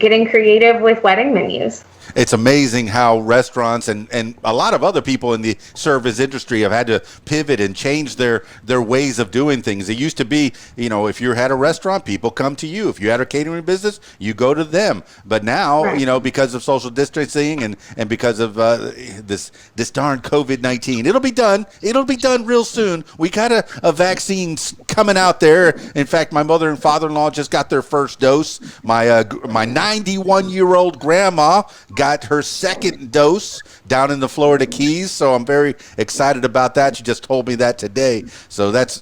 getting creative with wedding menus. It's amazing how restaurants and a lot of other people in the service industry have had to pivot and change their ways of doing things. It used to be, if you had a restaurant, people come to you. If you had a catering business, you go to them. But now, right, because of social distancing and because of this darn COVID-19, it'll be done. It'll be done real soon. We got a vaccine coming out there. In fact, my mother and father-in-law just got their first dose. My 91-year-old grandma got her second dose down in the Florida Keys, so I'm very excited about that. She just told me that today, so that's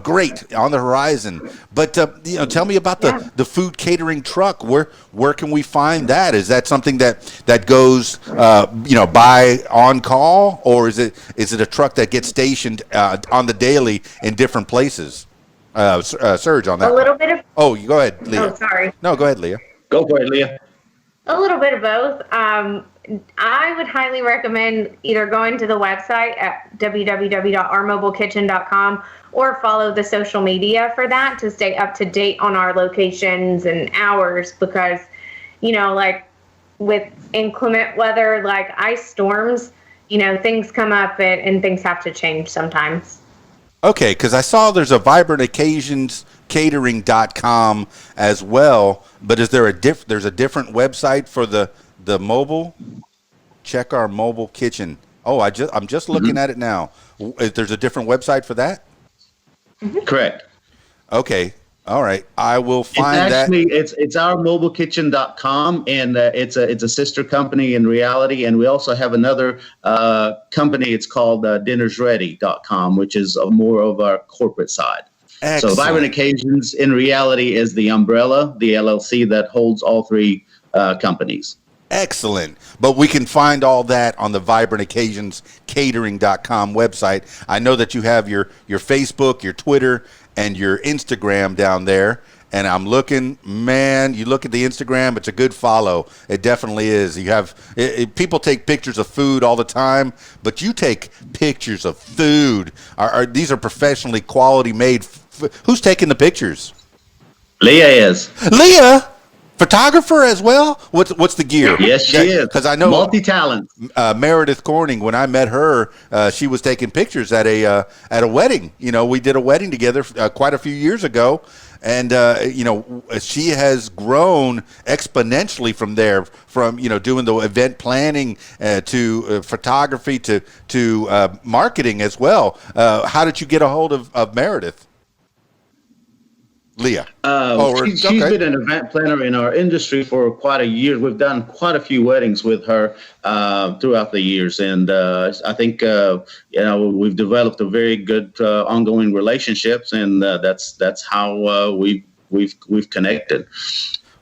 great on the horizon. But tell me about the food catering truck. Where can we find that? Is that something that goes by on call, or is it a truck that gets stationed on the daily in different places? Serge, on that. A little bit of. Oh, you go ahead, Leah. Oh, sorry. No, go ahead, Leah. Go for it, Leah. A little bit of both. I would highly recommend either going to the website at www.ourmobilekitchen.com or follow the social media for that to stay up to date on our locations and hours, because, like with inclement weather, like ice storms, things come up and things have to change sometimes. Okay, because I saw there's a Vibrant Occasions Catering.com as well, but is there there's a different website for the mobile? Check our mobile kitchen. Oh, I'm just looking at it now. There's a different website for that? Correct. Okay. All right. I will find that. It's ourmobilekitchen.com, and it's a sister company in reality. And we also have another company. It's called dinnersready.com, which is more of our corporate side. Excellent. So Vibrant Occasions in reality is the umbrella, the LLC that holds all three companies. Excellent. But we can find all that on the vibrantOccasionsCatering.com website. I know that you have your Facebook, your Twitter, and your Instagram down there. And I'm looking, man, you look at the Instagram, it's a good follow. It definitely is. You have people take pictures of food all the time, but you take pictures of food. These are professionally quality made. Who's taking the pictures? Leah is. Leah? Photographer as well? What's the gear? Yes, she is. Because I know multi-talent. Meredith Corning. When I met her, she was taking pictures at a wedding. We did a wedding together quite a few years ago, and she has grown exponentially from there. From doing the event planning to photography to marketing as well. How did you get a hold of Meredith? Leah. She's been an event planner in our industry for quite a year. We've done quite a few weddings with her throughout the years, and I think we've developed a very good ongoing relationships, and that's how we've connected.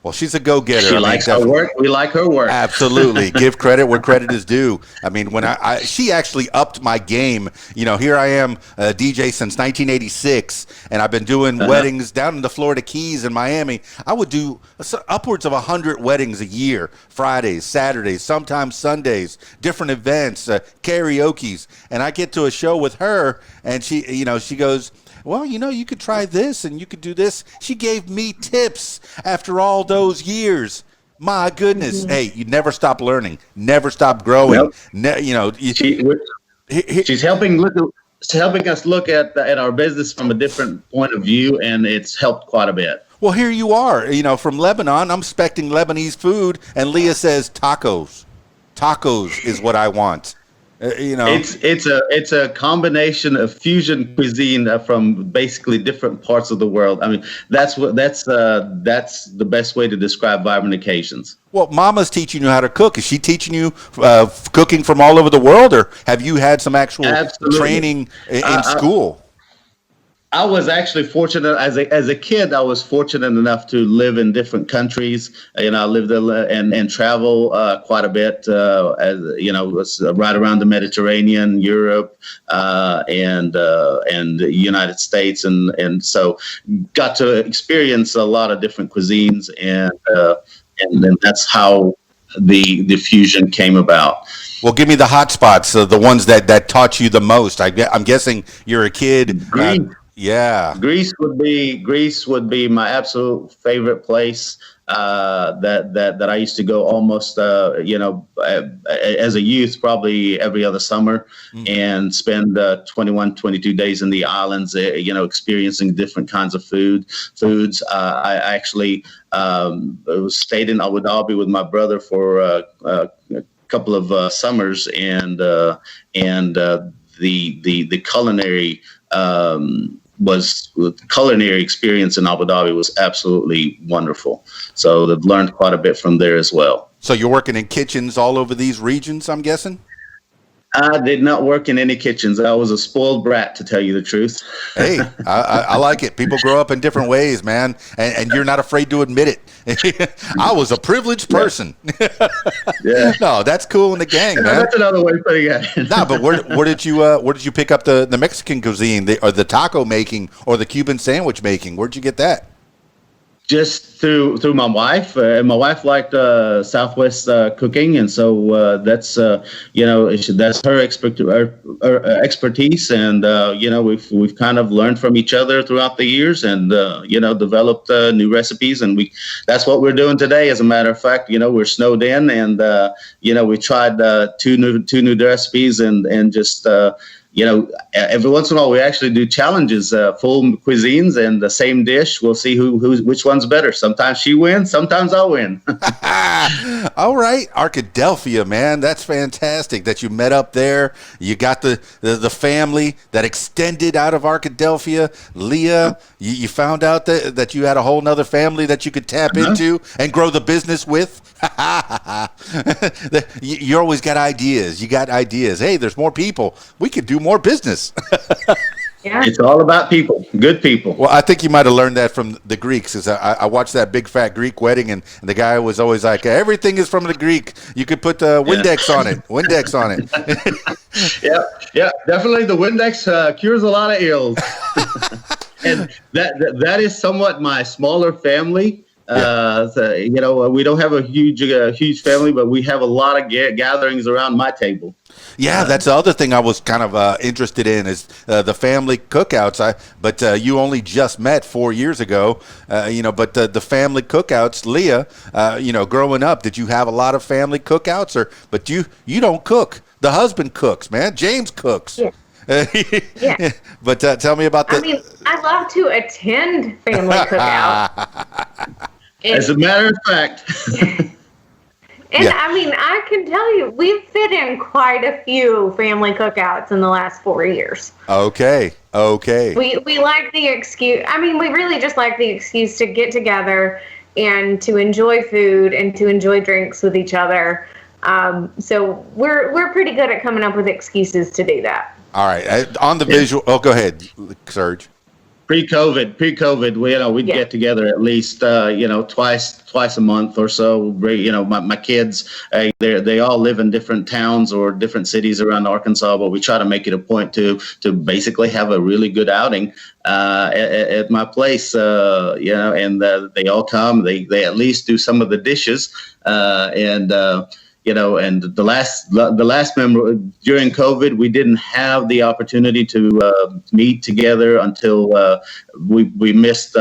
Well, she's a go-getter. She likes her work. We like her work. Absolutely. Give credit where credit is due. I mean, when she actually upped my game. Here I am, a DJ since 1986, and I've been doing weddings down in the Florida Keys and Miami. I would do upwards of 100 weddings a year, Fridays, Saturdays, sometimes Sundays, different events, karaoke's. And I get to a show with her, and she goes, well, you could try this and you could do this. She gave me tips after all those years. My goodness. Mm-hmm. Hey, you never stop learning, never stop growing. Nope. She's helping us look at our business from a different point of view, and it's helped quite a bit. Well, here you are, from Lebanon. I'm expecting Lebanese food, and Leah says tacos. Tacos is what I want. It's a combination of fusion cuisine from basically different parts of the world. I mean, that's the best way to describe Vibrant Occasions. Well, Mama's teaching you how to cook. Is she teaching you cooking from all over the world, or have you had some actual training in school? I was actually fortunate as a kid. I was fortunate enough to live in different countries. I lived and travel quite a bit. Was right around the Mediterranean, Europe, and the United States, and so got to experience a lot of different cuisines, and then that's how the fusion came about. Well, give me the hot spots, the ones that taught you the most. I'm guessing you're a kid. Yeah, Greece would be my absolute favorite place that I used to go almost as a youth, probably every other summer, and spend 21, 22 days in the islands, experiencing different kinds of foods. I actually stayed in Abu Dhabi with my brother for a couple of summers, and the culinary culinary experience in Abu Dhabi was absolutely wonderful. So I've learned quite a bit from there as well. So you're working in kitchens all over these regions, I'm guessing? I did not work in any kitchens. I was a spoiled brat, to tell you the truth. Hey, I like it. People grow up in different ways, man, and you're not afraid to admit it. I was a privileged person. Yeah. No, that's cool in the gang, man. That's another way of putting it. No, but where did you pick up the Mexican cuisine, or the taco making, or the Cuban sandwich making? Where'd you get that? Just through my wife. My wife liked Southwest cooking, and so that's her expertise, and we've kind of learned from each other throughout the years, and developed new recipes, and that's what we're doing today. As a matter of fact, we're snowed in, and we tried two new recipes, and just. Every once in a while we actually do challenges, full cuisines, and the same dish. We'll see which one's better. Sometimes she wins, sometimes I'll win. All right, Arkadelphia, man, that's fantastic that you met up there. You got the family that extended out of Arkadelphia. Leah, you found out that you had a whole nother family that you could tap into and grow the business with. You always got ideas. You got ideas. Hey, there's more people. We could do more business. Yeah. It's all about people, good people. Well, I think you might have learned that from the Greeks. Because I watched that big fat Greek wedding, and the guy was always like, everything is from the Greek. You could put Windex on it. Windex on it. Yeah, definitely. The Windex cures a lot of ills. And that is somewhat my smaller family. We don't have a huge family, but we have a lot of gatherings around my table. Yeah, that's the other thing I was kind of interested in is the family cookouts. But you only just met 4 years ago, but the family cookouts, Leah, growing up, did you have a lot of family cookouts? But you don't cook. The husband cooks, man. James cooks. Yeah. Yeah. But tell me about I love to attend family cookouts. As a matter of fact. And I mean, I can tell you, we've fit in quite a few family cookouts in the last 4 years. Okay. We like the excuse. I mean, we really just like the excuse to get together and to enjoy food and to enjoy drinks with each other. So we're pretty good at coming up with excuses to do that. All right. On the visual. Oh, go ahead, Serge. Pre-COVID, we'd get together at least, twice a month or so. My kids, they all live in different towns or different cities around Arkansas, but we try to make it a point to basically have a really good outing at my place. And they all come. They at least do some of the dishes, and the last member during COVID, we didn't have the opportunity to meet together until we missed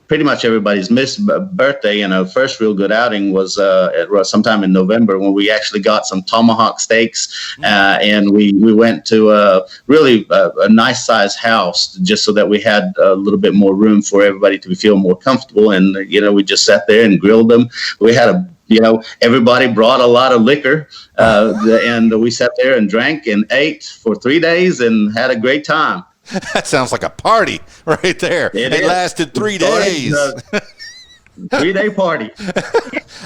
pretty much everybody's missed birthday. And our first real good outing was sometime in November when we actually got some tomahawk steaks, and we went to a nice size house just so that we had a little bit more room for everybody to feel more comfortable. And we just sat there and grilled them. We had everybody brought a lot of liquor, and we sat there and drank and ate for 3 days and had a great time. That sounds like a party right there. It lasted 3 days. 3-day party.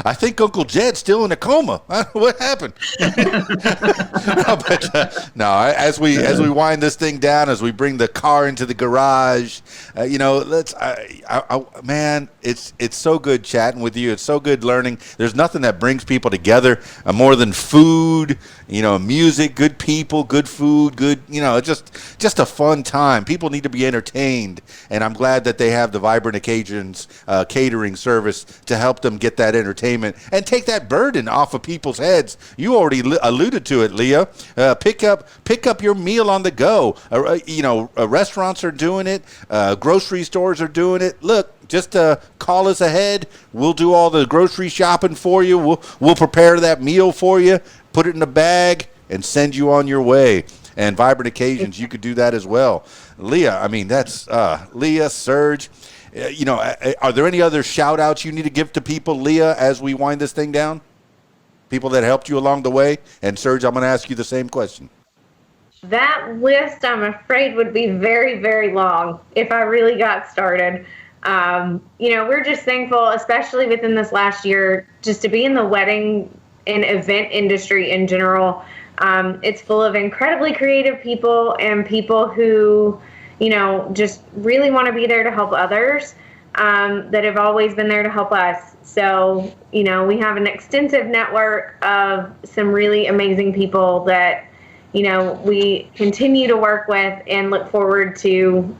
I think Uncle Jed's still in a coma. What happened? As we wind this thing down, as we bring the car into the garage, man, it's so good chatting with you. It's so good learning. There's nothing that brings people together more than food, music, good people, good food, good, just a fun time. People need to be entertained, and I'm glad that they have the Vibrant Occasions catering service to help them get that entertainment and take that burden off of people's heads. You already alluded to it, Leah. Pick up your meal on the go. Restaurants are doing it. Grocery stores are doing it. Look, just call us ahead. We'll do all the grocery shopping for you. We'll prepare that meal for you, put it in a bag, and send you on your way. And Vibrant Occasions, you could do that as well. Leah, I mean, that's Leah, Serge. Are there any other shout outs you need to give to people, Leah, as we wind this thing down? People that helped you along the way? And Serge, I'm going to ask you the same question. That list, I'm afraid, would be very, very long if I really got started. We're just thankful, especially within this last year, just to be in the wedding and event industry in general. It's full of incredibly creative people and people who just really want to be there to help others, that have always been there to help us. So, we have an extensive network of some really amazing people that, we continue to work with and look forward to,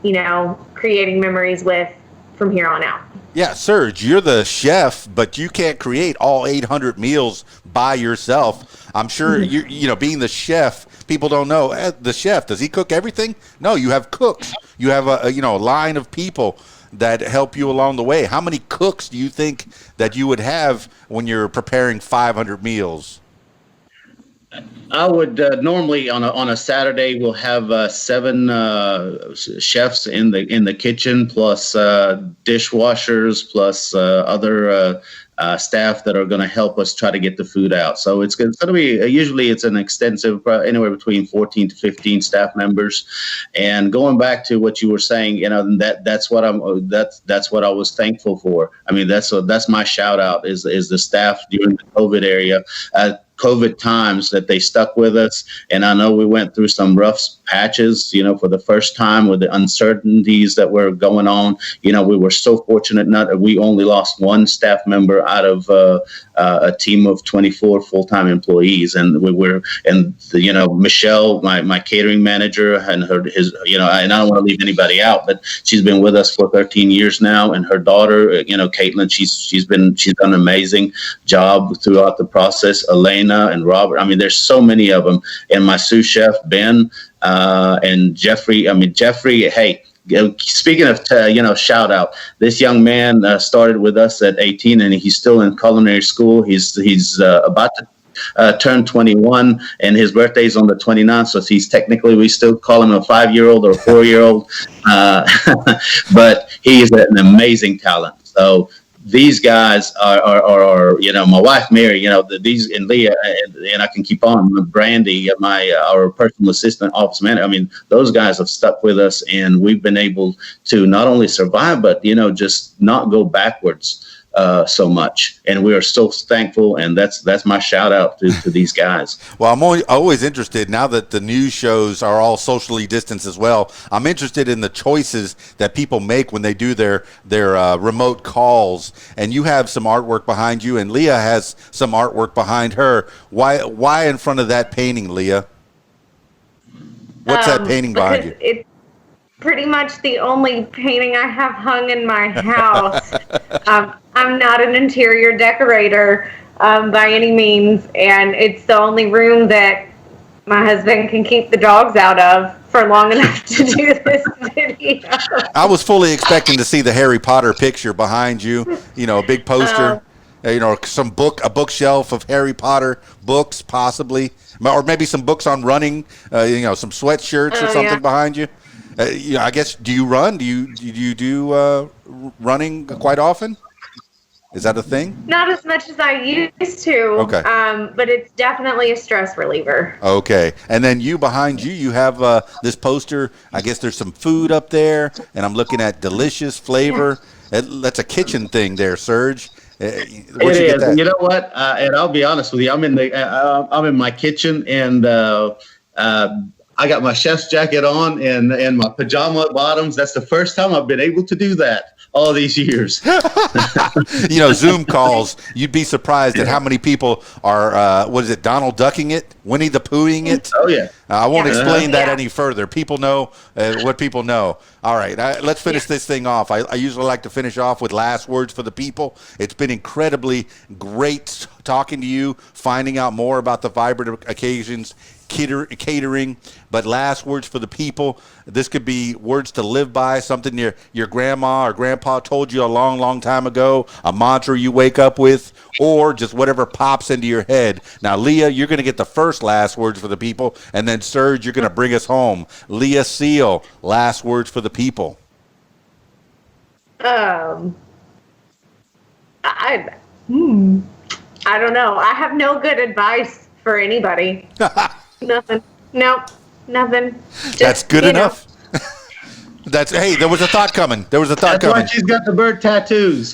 creating memories with from here on out. Yeah, Serge, you're the chef, but you can't create all 800 meals by yourself. I'm sure being the chef, people don't know the chef. Does he cook everything? No, you have cooks. You have a line of people that help you along the way. How many cooks do you think that you would have when you're preparing 500 meals? I would normally on a Saturday we'll have 7 chefs in the kitchen, plus dishwashers, plus other staff that are going to help us try to get the food out. So it's going to be usually it's an extensive, anywhere between 14 to 15 staff members. And going back to what you were saying, that's what I was thankful for. I mean, that's my shout out is the staff during the COVID times that they stuck with us. And I know we went through some rough patches, for the first time with the uncertainties that were going on. We were so fortunate we only lost one staff member out of a team of 24 full-time employees. And Michelle, my catering manager, and and I don't want to leave anybody out, but she's been with us for 13 years now. And her daughter, Caitlin, she's done an amazing job throughout the process. Elena and Robert. I mean, there's so many of them. And my sous chef, Ben, and Jeffrey. I mean, Jeffrey, hey, speaking of, shout out, this young man started with us at 18 and he's still in culinary school. He's about to turn 21 and his birthday's on the 29th. So we still call him a 5-year-old or a 4-year-old. But he is an amazing talent. So these guys are my wife Mary, these and Leah, and I can keep on. Brandy, our personal assistant, office manager. I mean, those guys have stuck with us, and we've been able to not only survive, but just not go backwards so much. And we are so thankful, and that's my shout out to these guys. Well, I'm always interested, now that the news shows are all socially distanced as well, I'm interested in the choices that people make when they do their remote calls. And you have some artwork behind you, and Leah has some artwork behind her. Why in front of that painting, Leah? What's that painting behind you? It's pretty much the only painting I have hung in my house. I'm not an interior decorator by any means, and it's the only room that my husband can keep the dogs out of for long enough to do this video. I was fully expecting to see the Harry Potter picture behind you, a big poster, a bookshelf of Harry Potter books possibly, or maybe some books on running, some sweatshirts or something behind you. I guess, do you run? Do you do running quite often? Is that a thing? Not as much as I used to. Okay. But it's definitely a stress reliever. Okay. And then behind you have this poster. I guess there's some food up there, and I'm looking at delicious flavor. Yeah. That's a kitchen thing there, Serge. It is. You know what? And I'll be honest with you. I'm in my kitchen, and I got my chef's jacket on and my pajama bottoms. That's the first time I've been able to do that all these years. Zoom calls, you'd be surprised at how many people are, Donald Ducking it? Winnie the Poohing it? Oh, yeah. I won't explain that any further. People know what people know. All right, let's finish this thing off. I usually like to finish off with last words for the people. It's been incredibly great talking to you, finding out more about the Vibrant Occasions Catering, but last words for the people. This could be words to live by, something your grandma or grandpa told you a long, long time ago, a mantra you wake up with, or just whatever pops into your head. Now, Leah, you're going to get the first last words for the people, and then Serge, you're going to bring us home. Leah Seale, last words for the people. I don't know. I have no good advice for anybody. Nothing. Nope. Nothing. That's good enough. Hey, there was a thought coming. That's why she's got the bird tattoos.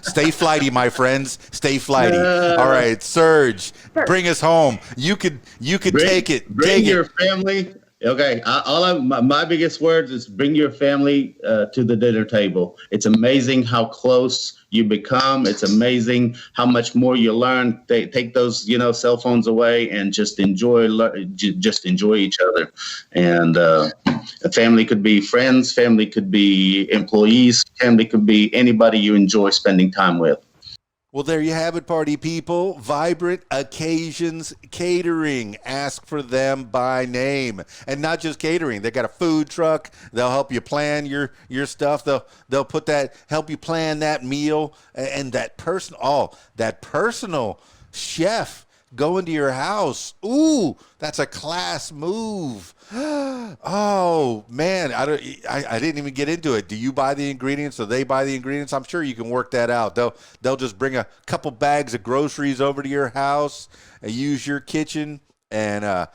Stay flighty, my friends. Stay flighty. All right, Serge, bring us home. You could take it. Bring your family. Okay, my biggest words is bring your family to the dinner table. It's amazing how close you become. It's amazing how much more you learn. Take those cell phones away and just enjoy each other. And a family could be friends, family could be employees, family could be anybody you enjoy spending time with. Well, there you have it, party people. Vibrant Occasions Catering. Ask for them by name. And not just catering. They got a food truck. They'll help you plan your stuff. They'll help you plan that meal. And that personal chef going to your house. Ooh, that's a class move. Oh man, I didn't even get into it. Do you buy the ingredients? Do they buy the ingredients? I'm sure you can work that out. They'll just bring a couple bags of groceries over to your house and use your kitchen and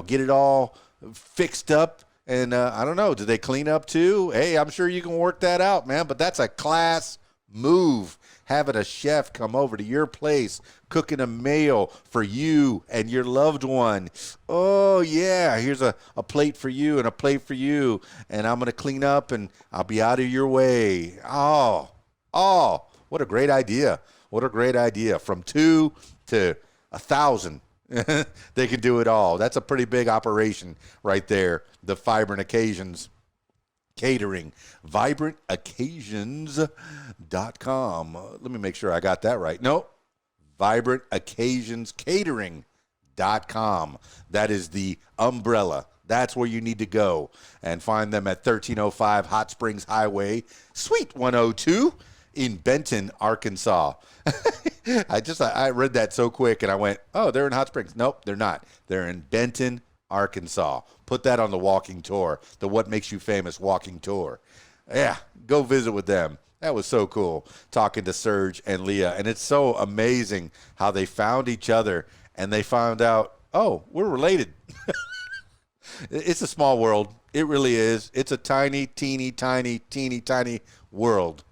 get it all fixed up. And I don't know, do they clean up too? Hey, I'm sure you can work that out, man. But that's a class move. Having a chef come over to your place, cooking a meal for you and your loved one. Oh, yeah, here's a plate for you and a plate for you, and I'm going to clean up, and I'll be out of your way. Oh, what a great idea. What a great idea. From 2 to 1,000, they can do it all. That's a pretty big operation right there, the Vibrant Occasions Catering. VibrantOccasions.com. Let me make sure I got that right. No, VibrantOccasionsCatering.com. That is the umbrella. That's where you need to go and find them at 1305 Hot Springs Highway, Suite 102 in Benton, Arkansas. I read that so quick and I went, oh, they're in Hot Springs. Nope, they're not. They're in Benton, Arkansas. Put that on the walking tour, the What Makes You Famous walking tour. Yeah, go visit with them. That was so cool talking to Serge and Leah. And it's so amazing how they found each other and they found out, oh, we're related. It's a small world. It really is. It's a tiny, teeny, tiny world.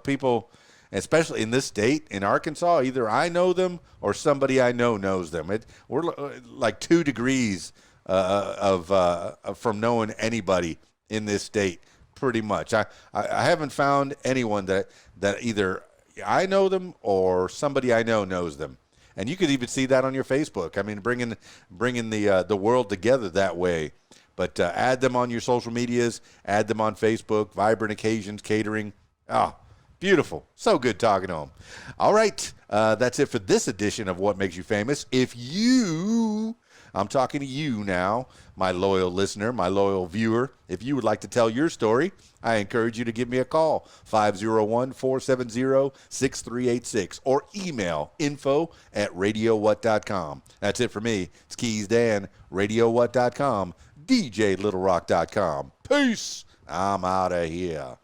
People, especially in this state, in Arkansas, either I know them or somebody I know knows them. We're like 2 degrees from knowing anybody in this state, pretty much. I haven't found anyone that either I know them or somebody I know knows them. And you could even see that on your Facebook. I mean, bringing the world together that way. But add them on your social medias. Add them on Facebook. Vibrant Occasions Catering. Oh, beautiful. So good talking to them. All right. That's it for this edition of What Makes You Famous. I'm talking to you now, my loyal listener, my loyal viewer. If you would like to tell your story, I encourage you to give me a call, 501-470-6386, or email info@radiowhat.com. That's it for me. It's Keys Dan, radiowhat.com, djlittlerock.com. Peace. I'm out of here.